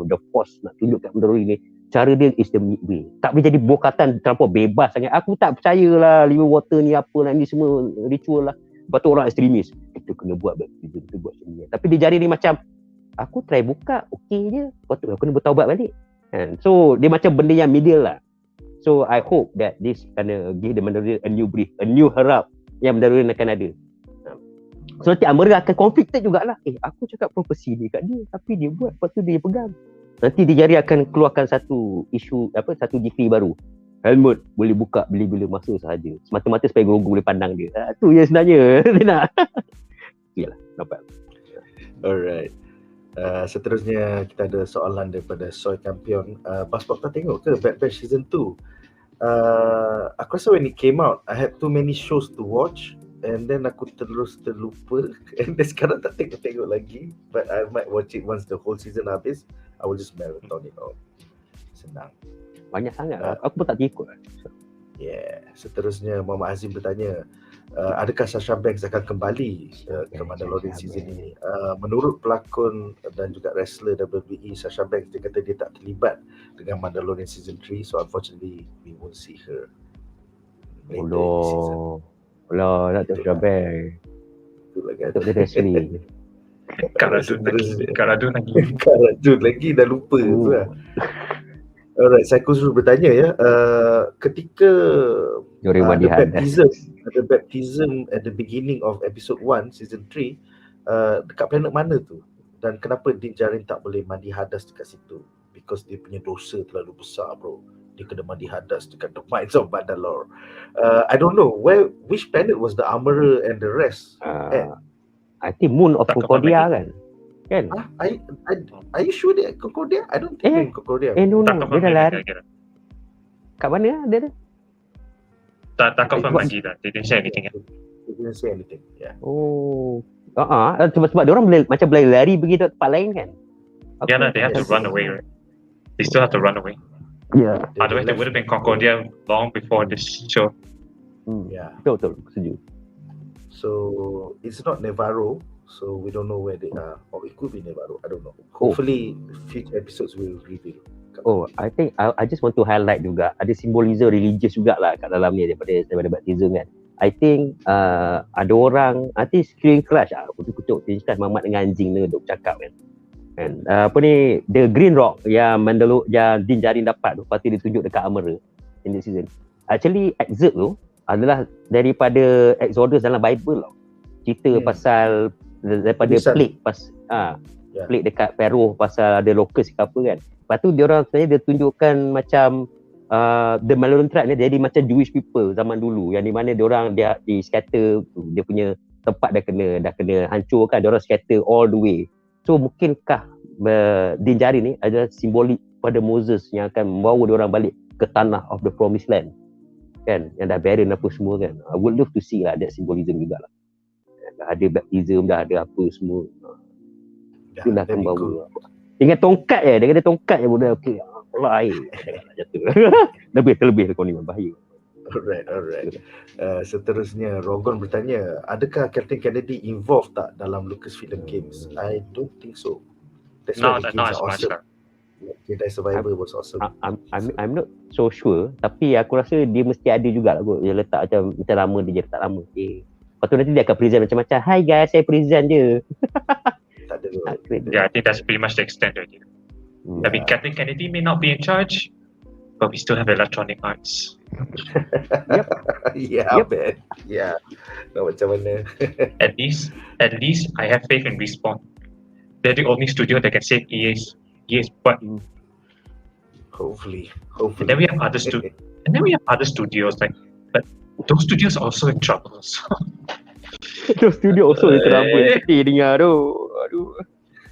the force nak tunjuk kat benda ni. Cara dia is the midway. Tak boleh jadi Bo-Katan terlampau bebas sangat. Aku tak percayalah living water ni apa lah, ni semua ritual lah. Lepas tu orang ekstremis, kita kena buat kita buat macam ni. Tapi Djarin ni macam, aku try buka, okey je. Lepas tu aku kena bertaubat balik. And so dia macam benda yang middle lah. So I hope that this gonna give the Mandalorian a new brief, a new harap yang Mandalorian akan ada. So nanti Amara akan conflicted jugalah. Aku cakap prophecy ni kat dia, tapi dia buat, lepas tu dia pegang. Nanti Djarin akan keluarkan satu isu, satu decree baru. Helmet boleh buka bila-bila masa sahaja. Semata-mata supaya guru boleh pandang dia. Tu yang sebenarnya dia nak. Yalah, nampak.
Alright. Seterusnya kita ada soalan daripada Soy Kampion. BuzzPopTV tengok ke Bad Batch Season 2? Aku rasa when it came out, I had too many shows to watch. And then aku terlupa. And then sekarang tak tengok lagi. But I might watch it once the whole season habis. I will just marathon it out. Senang.
Banyak sangat lah. Aku pun tak ikut.
Yeah. Seterusnya Muhammad Azim bertanya, adakah Sasha Banks akan kembali ke Mandalorian season ini? Menurut pelakon dan juga wrestler WWE Sasha Banks, dia kata dia tak terlibat dengan Mandalorian season 3. So unfortunately we won't see her later in the season.
Alah, nak tak Sasha Banks.
Itulah kan.
Tak ada wrestling.
Karadun lagi dah lupa tu lah. Alright, saya suruh bertanya ya. Ketika ada baptism at the beginning of episode 1 season 3, dekat planet mana tu? Dan kenapa Djarin tak boleh mandi hadas dekat situ? Because dia punya dosa terlalu besar, bro. Dia kena mandi hadas dekat the Mines of Mandalore. I don't know which planet was the Armorer and the rest at?
I think Moon of Concordia kan? Kan?
Are you sure dia Concordia? I don't think Concordia.
No, dia dah lari. Kat mana dia?
Tak confirm lagi dah. They didn't say anything.
They didn't say anything. Yeah.
Oh. Sebab dia orang macam boleh lari pergi tempat lain kan?
Yeah, they have to run away, right? They still have to run away.
Yeah.
Otherwise, they would have been Concordia long before this show.
Yeah.
Betul, setuju.
So it's not Nevarro. So we don't know where they are, or it could be Nevarro. I don't know. Hopefully, future episodes will reveal.
I think I just want to highlight juga ada simbolism religious jugalah kat dalam ni daripada baptism kan. I think ada orang nanti screen crush kutuk tingkat mamat dengan anjing ni duk cakap kan. And apa ni, the green rock yang yang Djarin dapat tu pasti ditunjuk dekat Armorer in this season. Actually excerpt tu adalah daripada Exodus dalam Bible tau. Cerita pasal daripada plague plague dekat Peru pasal ada locust ke apa kan. Lepas tu dia orang sebenarnya dia tunjukkan macam the Mandalorian tribe ni jadi macam Jewish people zaman dulu yang di mana dia orang dia di scatter, dia punya tempat dah kena hancur kan, dia orang scatter all the way. So mungkinkah Djarin ni adalah simbolik pada Moses yang akan membawa dia orang balik ke tanah of the promised land kan, yang dah barren apa semua kan. I would love to see lah that symbolism jugalah. Dah ada baptism, dah ada apa semua. Dia dah akan bawa. Dengan tongkat je, dia kata tongkat je mudah. Okey, Allah air. Jatuh. Lebih kau ni bahaya.
Alright. Seterusnya Rogon bertanya, adakah Captain Kennedy involved tak dalam Lucasfilm games? I don't think so. That's why the games are awesome. Jedi Survivor was awesome.
I'm not so sure, tapi aku rasa dia mesti ada juga lah kot. Dia letak macam lama dia tak lama. Lepas tu nanti dia akan present macam-macam. Hi guys, saya present je.
Tak ada.
Yeah, I think that's pretty much the extent of it. I mean, Captain Kennedy may not be in charge, but we still have electronic arts.
Yep.
Man. Yeah. No, macam mana?
At least, I have faith in Respawn. They're the only studio that can save EA's butt.
Hopefully.
And then we have other studios like, but those studios are also in trouble. So.
Those studios also in trouble. Sedih dengar tu. Aduh.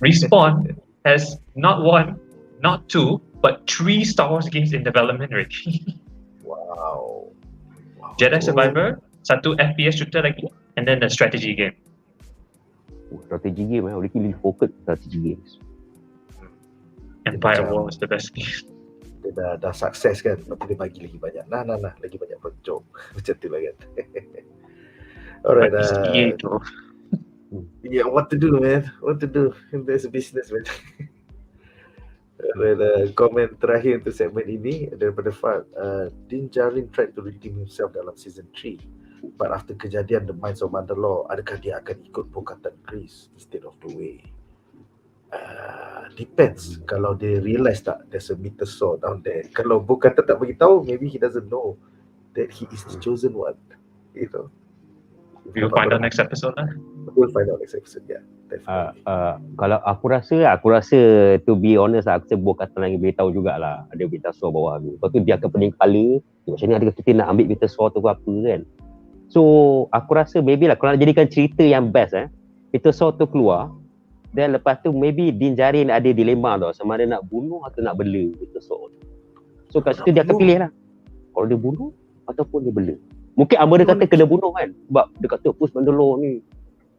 Respawn has not 1, not 2, but 3 Star Wars games in development already.
Wow.
Jedi Survivor, 1 FPS shooter lagi, and then the strategy game.
Strategy game boleh pilih focus strategy games.
Empire War is the best game.
Dia dah sukses kan, tapi dia bagi lagi banyak. Nah, lagi banyak projok. Macam tu lah kan. Alright. Yeah, what to do, man? What to do? There's a business, man. Komen terakhir untuk segmen ini daripada Fad. Djarin tried to redeem himself dalam season 3, but after kejadian the Mines of Mandalore, adakah dia akan ikut Bo-Katan Greef instead of the way? Depends. Kalau dia realise tak there's a Mythosaur down there. Kalau Bo-Katan tak beritahu, maybe he doesn't know that he is the chosen one, you know.
We'll find out next episode lah.
We'll find out next episode, yeah. Definitely.
Kalau aku rasa to be honest lah, aku rasa Bo-Katan lagi beritahu jugalah ada Mythosaur bawah tu. Lepas tu dia akan pening kepala. Macam ni adakah kita nak ambil Mythosaur tu ke apa kan. So aku rasa maybe lah kalau nak jadikan cerita yang best Mythosaur tu keluar. Dan lepas tu maybe Djarin ada dilema tau, sama ada nak bunuh atau nak bela Mythosaur. So kat situ dia akan pilih lah. Kalau dia bunuh ataupun dia bela. Mungkin Amber dia kata kena bunuh kan. Sebab dia kata push Mandalore ni.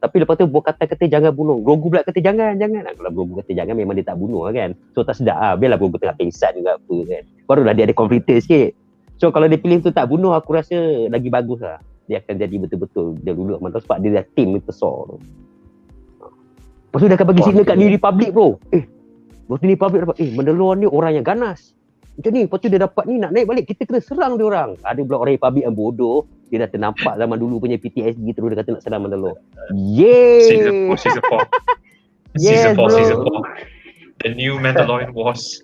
Tapi lepas tu Bo-Katan kata jangan bunuh. Grogu pula kata jangan. Kalau Grogu kata jangan memang dia tak bunuh lah kan. So tak sedap lah. Biarlah Grogu tengah pingsan ke apa kan. Barulah dia ada konflikter sikit. So kalau dia pilih tu tak bunuh, aku rasa lagi bagus lah. Dia akan jadi betul-betul dia dulu Mandalore sebab dia dah team Mythosaur tu. Lepas tu dia akan bagi signal kat New Republic bro. Lepas tu New Republic dapat Mandalore ni orang yang ganas. Macam ni, lepas tu dia dapat ni nak naik balik, kita kena serang dia orang. Ada pula orang Republic yang bodoh, dia dah ternampak zaman dulu punya PTSD terus dia kata nak serang Mandalore. Yeay!
Season 4.
Yes,
Season 4. The new Mandalorian Wars.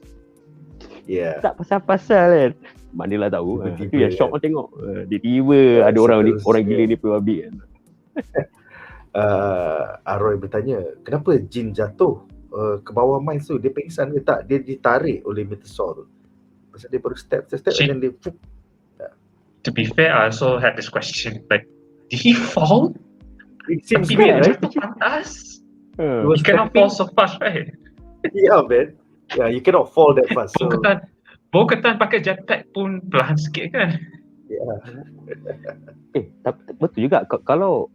Yeah.
Tak pasal-pasal kan. Manalah tahu.
Tiba-tiba
Itu yang shock tengok. Dia tiba ada orang gila ni Republic kan.
Aroy bertanya, kenapa Jin jatuh ke bawah mine tu? Dia pingsan ke tak? Dia ditarik oleh Mythosaur tu. Pasal dia baru step and then dia
To be fair, I also had this question. Like, did he fall?
It seems
Tapi
weird,
dia
right?
jatuh atas.
He
You
was
cannot
stepping-
fall so fast, right?
Yeah, man. Yeah, you cannot fall that fast. So,
Bo-Katan pakai jetpack pun perlahan sikit kan?
yeah.
Betul juga. Kalau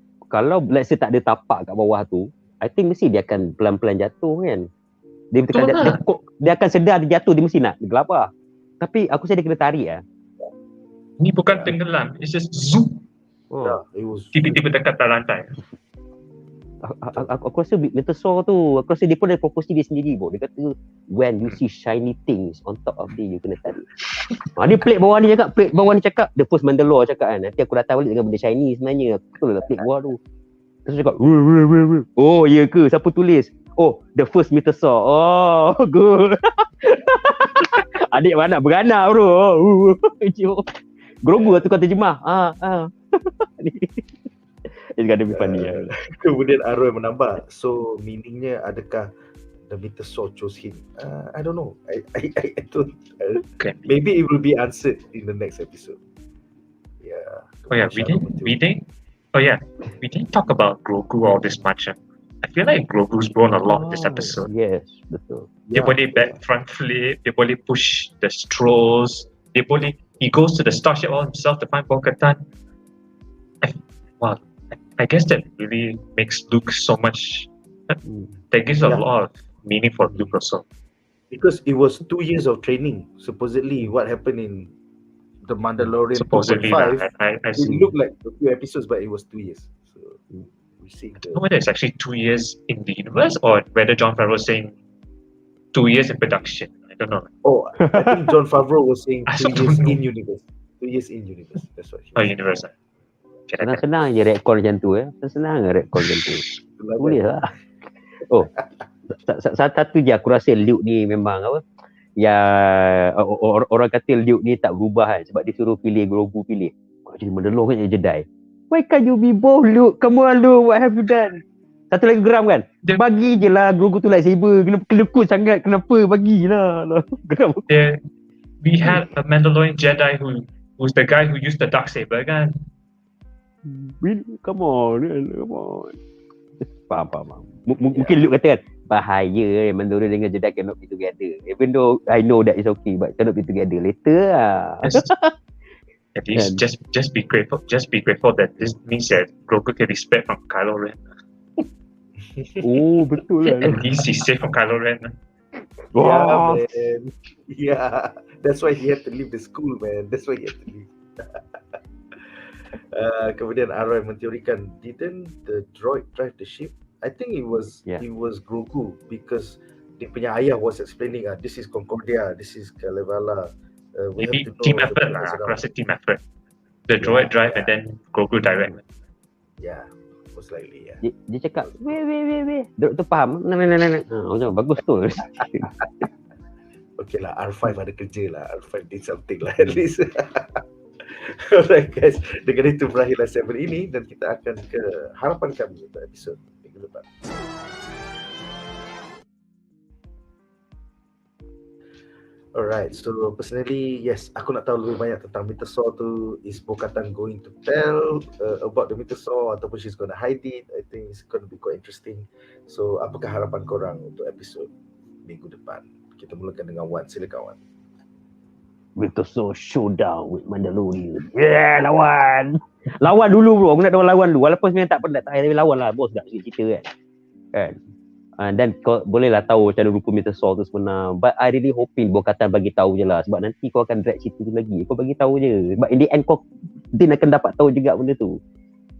let's say tak ada tapak kat bawah tu, I think mesti dia akan pelan-pelan jatuh kan. Dia
Betul lah.
dia akan sedar dia jatuh, dia mesti nak gelapar. Tapi aku rasa dia kena tarik lah.
Ni bukan tenggelam, it's just zoom.
Yeah, it was
Tiba-tiba dekat atas lantai.
Aku rasa Mythosaur tu, aku rasa dia pun ada proposi dia sendiri bro. Dia kata when you see shiny things on top of it, you kena tarik. Dia plate bawah ni cakap the first Mandalore cakap kan. Nanti aku datang balik dengan benda shiny sebenarnya. Betul lah plate bawah tu. Terus cakap oh ya ke, siapa tulis? Oh, the first Mythosaur. Oh, good. Adik mana beranak bro. Grogu tu kau terjemah. It's gonna be funny lah.
Kemudian Aroy menambah, so meaningnya adakah the Mythosaur chose him? I don't know. I don't.
Okay.
Maybe it will be answered in the next episode. Yeah.
Oh yeah, we didn't talk about Grogu all this much. I feel like Grogu's grown a lot this episode.
Yes, betul.
Dia boleh back front flip, dia boleh push the strolls, he goes to the starship all himself to find Bo-Katan. I guess that really makes Luke so much. That gives a lot of meaning for Luke also.
Because it was 2 years of training. Supposedly, what happened in the Mandalorian
Supposedly,
2.5,
I
it
see.
looked like a few episodes, but it was 2 years. So we see
I don't know whether it's actually 2 years in the universe or whether Jon Favreau is saying 2 years in production. I don't know.
Oh, I think Jon Favreau was saying
I
2
don't
years
know.
in universe. 2 years in universe. That's what he was saying.
Universe. Okay,
Senang-senang je rekod macam tu Senang je rekod macam tu. Boleh lah. Oh, satu je aku rasa Luke ni memang apa? Ya, orang kata Luke ni tak berubah kan sebab dia suruh pilih Grogu pilih. Kau jadi Mandalore kan jadi Jedi. Why can't you be both Luke? Come on Luke, what have you done? Satu lagi geram kan? Bagi je lah Grogu tu lightsaber. Kenapa kelekut sangat? Kenapa? Bagilah. Geram.
We had a Mandalorian Jedi who's the guy who used the Darksaber kan?
Come on. Faham. Mungkin Luke kata kan, bahaya Mandalorian dengan Jedi cannot be together. Even though I know that it's okay, but cannot be together. Later lah.
At least just be grateful. Just be grateful that this means that Grogu can be spared from Kylo Ren.
Oh, betul lah.
At least he's safe from Kylo Ren.
Yeah, man. Yeah, that's why he had to leave the school, man. That's why he had to leave. Kemudian Aroy menteorikan, didn't the droid drive the ship? I think it was Grogu because dia punya ayah was explaining this is Concordia, this is Kalevala.
Maybe team effort lah. Aku rasa team effort. The droid drive and then Grogu direct.
Yeah, most likely yeah.
Dia cakap, weh. Dia faham. Macam bagus tu.
Okay lah, R5 ada kerja lah. R5 did something lah at least. Alright guys, dengan itu berakhirlah segmen ini dan kita akan ke harapan kami untuk episod minggu depan. Alright, so personally, yes, aku nak tahu lebih banyak tentang Mythosaur tu. Is Bo-Katan going to tell about the Mythosaur ataupun she's going to hide it? I think it's going to be quite interesting. So, apakah harapan korang untuk episod minggu depan? Kita mulakan dengan Wan, silakan Wan.
Mythosaur showdown with Mandalorian. Yeah, lawan. Lawan dulu bro, aku nak lawan dulu. Walaupun sebenarnya tak pernah tapi lawan lah bos dah cerita kan. Dan kau bolehlah tahu macam mana rupa Mythosaur tu sebenar. But I really hoping Bo-Katan bagi tahu je lah. Sebab nanti kau akan drag cerita tu lagi. Kau bagi tahu je. Sebab in the end kau Din akan dapat tahu juga benda tu.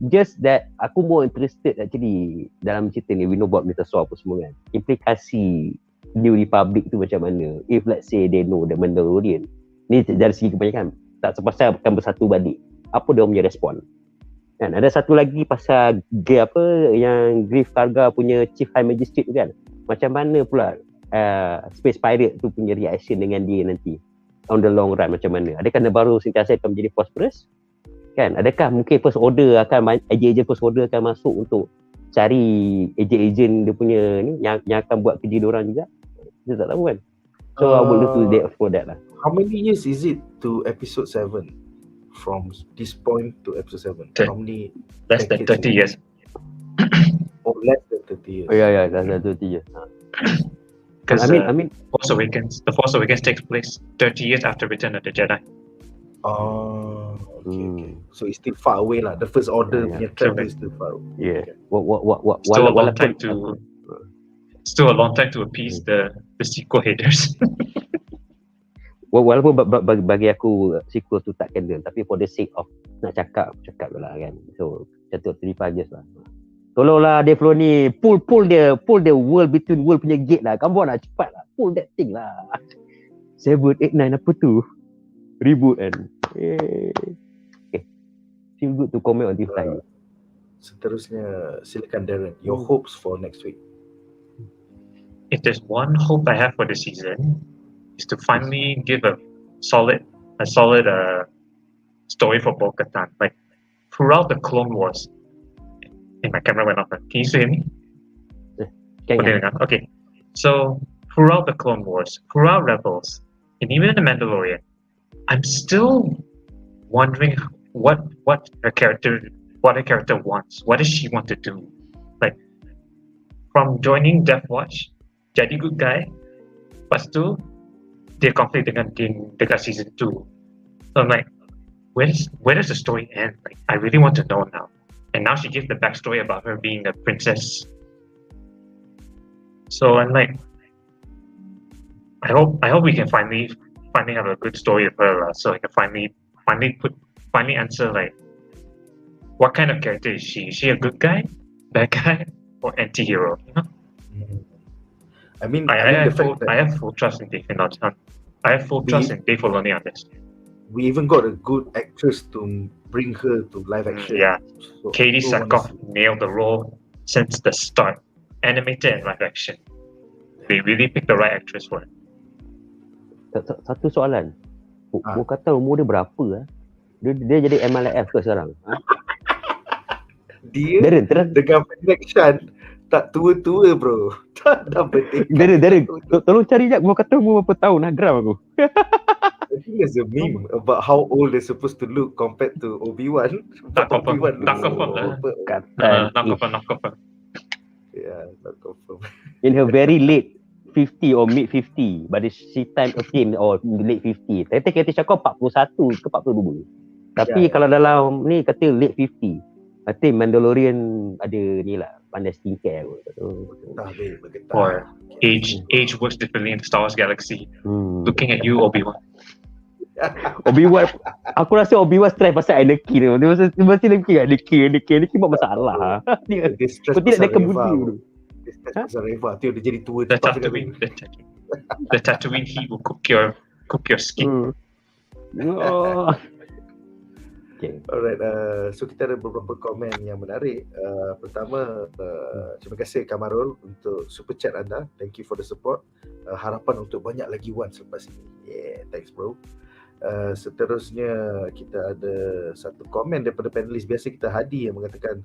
Just that aku more interested actually dalam cerita ni. We know about Mythosaur apa semua kan. Implikasi New Republic tu macam mana. If let's say they know the Mandalorian. Ni dari segi kebanyakan. Tak sepasal akan bersatu balik. Apa dia punya respon. Kan ada satu lagi pasal yang Greef Karga punya Chief High Magistrate tu kan. Macam mana pula Space Pirate tu punya reaction dengan dia nanti on the long run macam mana. Adakah NEVARRO sentiasa akan menjadi prosperous? Kan adakah mungkin First Order akan ejen First Order akan masuk untuk cari ejen-ejen dia punya ni yang akan buat kerja dia orang juga. Kita tak tahu kan. So I will look to that for that lah.
How many years is it to episode 7? From this point to episode 7? How many?
Less than 30 years.
Oh, less than 30 years.
Oh yeah, less than 30 years.
Because
I mean,
The Force Awakens takes place 30 years after Return of the Jedi.
Oh, okay. So it's still far away lah. The First Order punya track is still far away.
Yeah.
Okay.
Still a long time to appease the sequel haters.
Walaupun bagi aku sequel tu tak kena, tapi for the sake of nak cakap lah kan. So macam tu 35 years lah. Tolonglah Dave Filoni pull the world between world punya gate lah. Kamu nak cepat lah, pull that thing lah. 7, 8, 9 apa tu? Reboot kan. Okay. Feel good to comment on this time.
Seterusnya silakan Darren, your hopes for next week.
If there's one hope I have for the season, is to finally give a solid story for Bo-Katan. Like throughout the Clone Wars. My camera went off. Can you still hear me? Okay. So throughout the Clone Wars, throughout Rebels, and even in the Mandalorian, I'm still wondering what her character wants. What does she want to do? Like from joining Death Watch, jadi good guy, lepas tu dia konflik dengan Din dekat season 2. So I'm like, where does the story end? Like, I really want to know now. And now she gives the backstory about her being a princess. So I'm like, I hope we can finally have a good story of her, so I can finally answer like, what kind of character is she? Is she a good guy, bad guy, or anti-hero? You know?
I mean,
I have full trust in Dave Filoni. I have full trust in Dave Filoni on this.
We even got a good actress to bring her to live action.
Yeah,
so,
Katie Sackhoff nailed the role since the start, animated and live action. They really picked the right actress for it.
Satu soalan. Bo-Katan umur dia berapa Dia jadi MLF ke sekarang?
Dia
Darren,
dengan action tak tua-tua bro. Tak dah penting.
Darren, tolong cari jap Bo-Katan umur berapa tahun gram aku.
I think there's a meme about how old they're supposed to look compared to Obi-Wan.
Not confirm lah. Not confirm.
Yeah, not confirm.
In her very late 50 or mid 50, by the she time again or late 50. Tapi kata cakap 41 ke 42. Tapi kalau dalam ni kata late 50. I think Mandalorian ada ni lah, pandai skincare kot.
Or age works differently in the Star Wars galaxy. Looking at you, Obi-Wan.
Obi-Wan, aku rasa Obi-Wan stress pasal Anakin. Dia mesti Anakin buat masalah. Dia tidak ada kebudi.
Dia stress pasal Reva. Dia jadi tua.
The Tatooine heat will cook your skin.
Okay. Alright, so kita ada beberapa komen yang menarik. Pertama, terima kasih Kamarul untuk super chat anda. Thank you for the support. Harapan untuk banyak lagi Wan selepas ini. Yeah, thanks bro. Seterusnya kita ada satu komen daripada panelis biasa kita, Hadi, yang mengatakan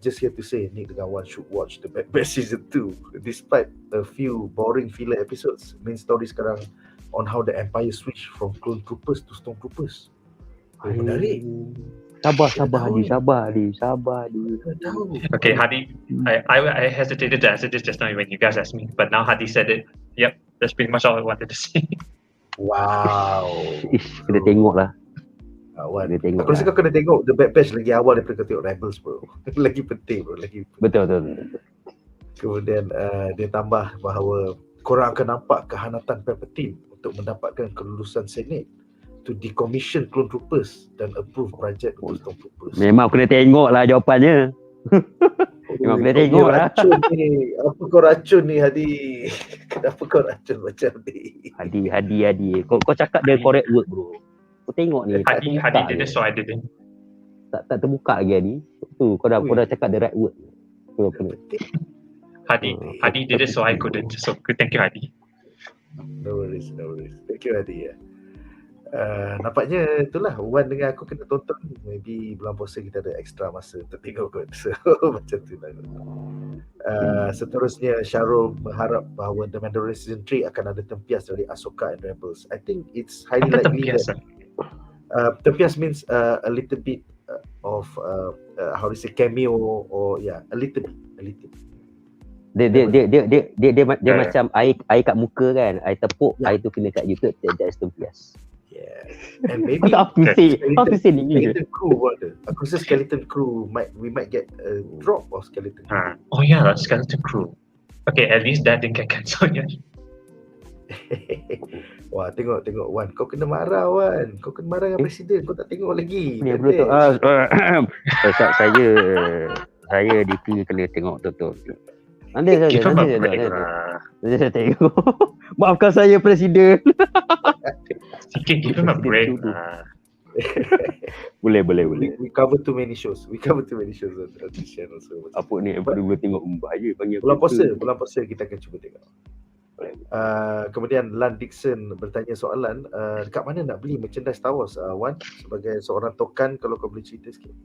just here to say Nick dengan Wan should watch the Bad Batch Season 2. Despite a few boring filler episodes, main story sekarang on how the Empire switch from clone troopers to stormtroopers. Menarik.
Sabar Hadi.
Okay, Hadi, I hesitated to answer this just now when you guys asked me, but now Hadi said it. Yep, that's pretty much all I wanted to say.
Wow.
Kena tengok lah.
Wan,
Kena tengok
aku rasa
lah.
kau kena tengok The Bad Batch lagi awal daripada kau tengok Rebels, bro. Lagi penting, bro.
Betul.
Kemudian dia tambah bahawa korang akan nampak kehanatan Palpatine untuk mendapatkan kelulusan Senate to decommission clone troopers dan approve project untuk stormtroopers.
Memang kena tengok lah jawapannya. Memang kena tengok lah.
Apa kau racun ni, Hadi? Kenapa kau racun macam ni?
Hadi. Kau cakap dia correct word, bro. Kau tengok ni.
Hadi did it, so I didn't.
Tak terbuka lagi ni. Tu kau dah cakap the right word.
Hadi did it, so I couldn't. So thank you, Hadi.
No worries. Thank you, Hadi. Nampaknya itulah Wan dengan aku kena tonton. Maybe bulan puasa kita ada extra masa untuk tengok kot. So macam tu lah. Seterusnya Syarul berharap bahawa The Mandalorian Season 3 akan ada tempias dari Ahsoka and Rebels. I think it's highly likely that tempias means a little bit of how to say cameo, or a little bit. Dia
macam air kat muka kan, air tepuk, air tu kena kat YouTube, that's tempias.
Yeah. And maybe
Apa tu ni?
skeleton crew ada. Aku rasa skeleton crew we might get a drop of skeleton crew.
Oh yeah, that's skeleton crew. Okay, at least that didn't get cancelled yet.
Wah, tengok Wan, kau kena marah Wan. Kau kena marah dengan presiden, kau tak tengok lagi.
Ni betul. Saya DP kena tengok betul. Nanti saya tengok. Maafkan saya presiden.
Sikit, give him a break.
Boleh.
We cover too many shows on this channel. So
Apa ni baru tengok bahaya panggil.
bulan puasa kita akan cuba tengok. Kemudian Lan Dixon bertanya soalan, dekat mana nak beli merchandise Star Wars, Wan, sebagai seorang tokan, kalau kau boleh cerita sikit.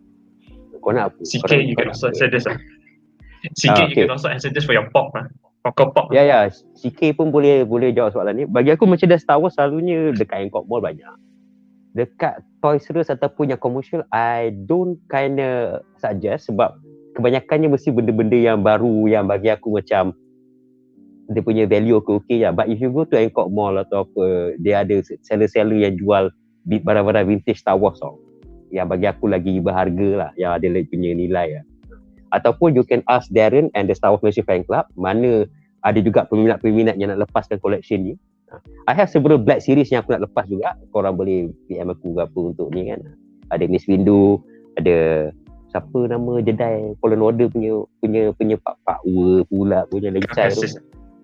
Kau nak apa?
CK, you can also answer this. CK, you can also answer this for your pop. Kau pop.
Ya, CK pun boleh jawab soalan ni. Bagi aku merchandise Star Wars selalunya dekat Angkor Mall banyak. Dekat Toys R Us ataupun yang commercial, I don't kinda suggest, sebab kebanyakannya mesti benda-benda yang baru yang bagi aku macam dia punya value okay. But if you go to Angkor Mall atau apa, dia ada seller-seller yang jual barang-barang vintage Star Wars yang bagi aku lagi berharga lah, yang ada punya nilai lah. Ataupun you can ask Djarin and the Star Wars Malaysia Fan Club, mana ada juga peminat-peminat yang nak lepaskan collection ni. I have several black series yang aku nak lepas juga. Korang boleh PM aku ke apa untuk ni kan. Ada Miss Windu, ada siapa nama Jedi Fallen Order punya Pak Ua pula punya lencai tu.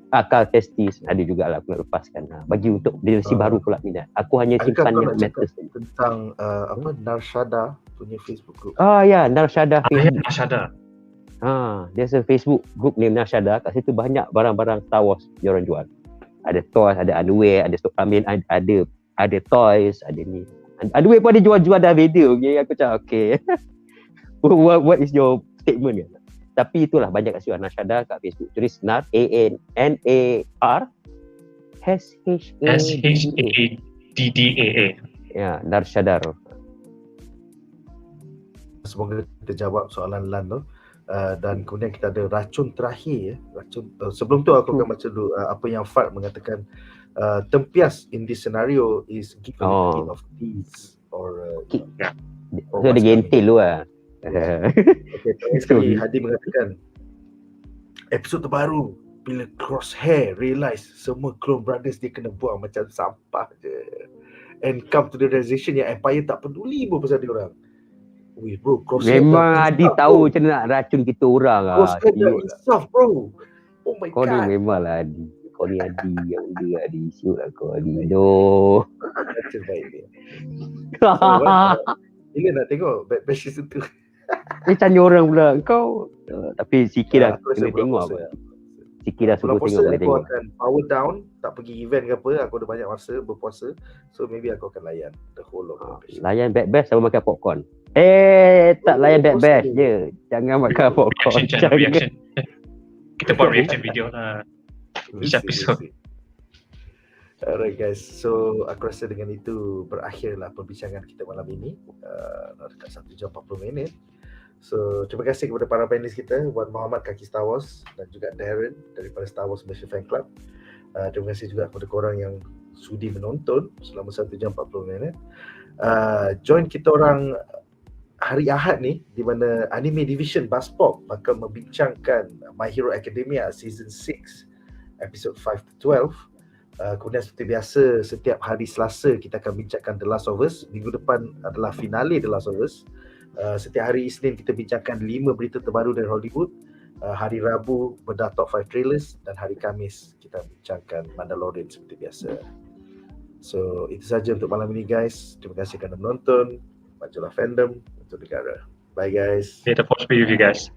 Akal Testis ada juga lah aku nak lepaskan. Bagi untuk generasi baru pula minat. Aku hanya simpan yang matters
tentang Narshada punya Facebook group.
Narshada Facebook.
Narshada.
There's a Facebook group name Narshada. Kat situ banyak barang-barang Star Wars diorang jual. Ada toys, ada underwear, ada toys, ada ni. Underwear pun ada jual-jual dah video. Okay? Aku cakap okay. What is your statement kan? Tapi itulah banyak kat situ Narshada kat Facebook. Tulis Nar ANAR SHADDAA. Ya, Narshada.
Semoga kita jawab soalan Lan tu. Dan kemudian kita ada racun terakhir. Sebelum tu aku akan baca dulu apa yang Fard mengatakan. Tempias in this scenario is given a kit of these or
so ada gentil lu lah.
Okay, sekali Hadi mengatakan episod terbaru bila Crosshair realise semua Clone Brothers dia kena buang macam sampah je, and come to the realization yang Empire tak peduli pun pasal dia orang. Wih bro, Crosshair
memang Hadi tahu macam mana nak racun kita orang lah.
Crosshair dah insaf bro. Oh my
kau
god,
ni memang lah Hadi. Kau ni Hadi yang dia Hadi siut lah kau Hadi. Aduh.
Macam baik dia. Bila nak tengok Bad Batch Season 2?
Tanya orang pula kau. Tapi sikit lah kena tengok apa. Sikit dah
Bulan
suruh
puasa
tengok, boleh
aku
tengok.
akan power down, tak pergi event ke apa, aku ada banyak masa berpuasa. So maybe aku akan layan the whole of the episode.
Layan bash sama makan popcorn. Tak layan bash je. Jangan makan popcorn.
Reaction channel, reaction. Kita buat reaction video lah. Each
We'll
episode.
see. Alright guys, so aku rasa dengan itu berakhirlah perbincangan kita malam ini. Dekat 1 jam 40 minit. So terima kasih kepada para panelis kita, Wan Muhammad kaki Star Wars dan juga Djarin daripada Star Wars Malaysia Fan Club. Terima kasih juga kepada korang yang sudi menonton selama 1 jam 40 minit. Join kita orang hari Ahad ni, di mana Anime Division BuzzPop bakal membincangkan My Hero Academia Season 6 episod 5 to 12. Kemudian seperti biasa, setiap hari Selasa kita akan bincangkan The Last of Us. Minggu depan adalah finale The Last of Us. Setiap hari Isnin kita bincangkan 5 berita terbaru dari Hollywood. Hari Rabu bedah top 5 trailers, dan hari Khamis kita bincangkan Mandalorian seperti biasa. So itu saja untuk malam ini guys. Terima kasih kerana menonton. Majulah fandom untuk negara. Bye guys.
May the force be with you guys.